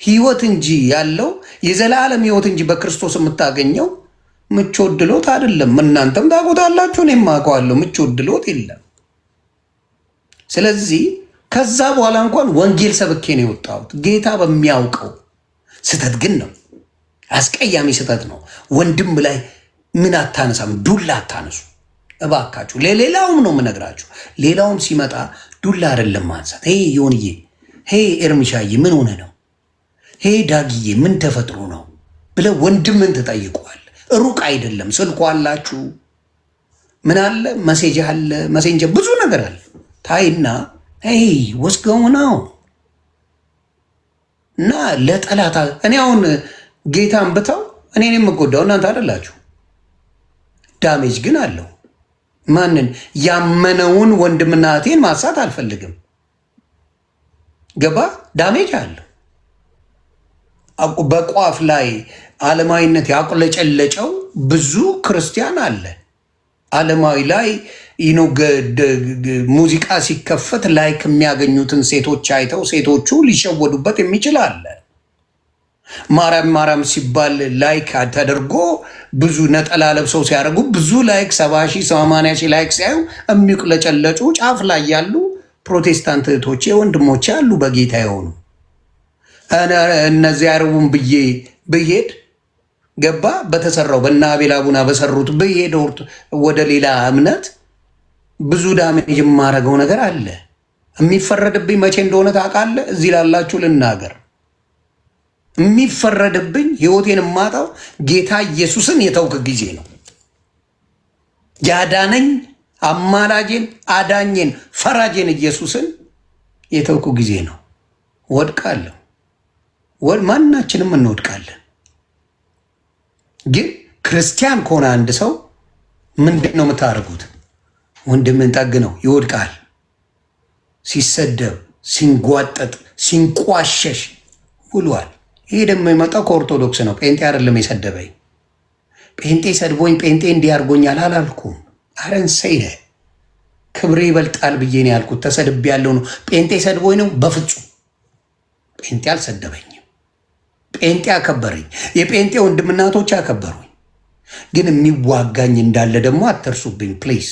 ህይወት እንጂ ያለው የዘላለም ህይወት እንጂ በክርስቶስ የምታገኘው ምቾት ድሎት አይደለም። እናንተም ታውቁታላችሁ፣ እኔም አውቀዋለሁ። ምቾት ድሎት የለም። ስለዚህ ከዛ በኋላ እንኳን ወንጌል ሰብኬ ነው የወጣሁት ጌታ በሚያውቀው። ስህተት ግን ነው፣ አስቀያሚ ስህተት ነው። ወንድም ላይ ምን አታነሳም? ዱላ አታነሱ እባካችሁ። ለሌላውም ነው የምነግራችሁ። ሌላውም ሲመጣ ዱላ አይደለም ማንሳት። ሄ ዮንዬ፣ ሄ ኤርሚሻዬ ምን ሆነ ነው? ሄ ዳግዬ ምን ተፈጥሮ ነው ብለ ወንድምን ትጠይቀዋል። ሩቅ አይደለም። ስልኩ አላችሁ፣ ምን አለ፣ መሴጅ አለ፣ መሴንጀር ብዙ ነገር አለ። ታይና ወስገው ነው እና ለጠላታ እኔ አሁን ጌታን ብተው እኔን የምጎዳው እናንተ አይደላችሁ። ዳሜጅ ግን አለው። ማንን? ያመነውን ወንድምና እህቴን ማሳት አልፈልግም። ገባ? ዳሜጅ አለው። በቋፍ ላይ ዓለማዊነት ያቁለጨለጨው ብዙ ክርስቲያን አለ። ዓለማዊ ላይ ሙዚቃ ሲከፈት ላይክ የሚያገኙትን ሴቶች አይተው ሴቶቹ ሊሸወዱበት የሚችል አለ። ማርያም ማርያም ሲባል ላይክ ተደርጎ ብዙ ነጠላ ለብሰው ሲያደርጉ ብዙ ላይክ 70 ሺህ 80 ሺህ ላይክ ሲያዩ የሚቁለጨለጩ ጫፍ ላይ ያሉ ፕሮቴስታንት እህቶቼ ወንድሞቼ አሉ በጌታ የሆኑ። እነዚህ ያርቡን ብዬ ብሄድ ገባ በተሰራው በእነ አቤል አቡና በሰሩት ብሄድ ወደ ሌላ እምነት ብዙ ዳሜጅ የማረገው ነገር አለ። የሚፈረድብኝ መቼ እንደሆነ ታውቃለህ? እዚህ ላላችሁ ልናገር። የሚፈረድብኝ ህይወቴን የማጣው ጌታ ኢየሱስን የተውክ ጊዜ ነው። ያዳነኝ አማላጄን፣ አዳኜን፣ ፈራጄን ኢየሱስን የተውኩ ጊዜ ነው። ወድቃለሁ። ማናችንም እንወድቃለን። ግን ክርስቲያን ከሆነ አንድ ሰው ምንድን ነው የምታደርጉት? ወንድምን ጠግ ነው። ይወድቃል። ሲሰደብ፣ ሲንጓጠጥ፣ ሲንቋሸሽ ውሏል። ይሄ ደግሞ የመጣው ከኦርቶዶክስ ነው። ጴንጤ አይደለም የሰደበኝ። ጴንጤ ሰድቦኝ ጴንጤ እንዲያርጎኛል አላልኩም። አረንሰይ ክብሬ ይበልጣል ብዬ ነው ያልኩት። ተሰድቤ ያለው ነው። ጴንጤ ሰድቦኝ ነው? በፍጹም ጴንጤ አልሰደበኝም። ጴንጤ አከበረኝ። የጴንጤ ወንድምናቶች አከበሩኝ። ግን የሚዋጋኝ እንዳለ ደግሞ አትርሱብኝ ፕሊዝ።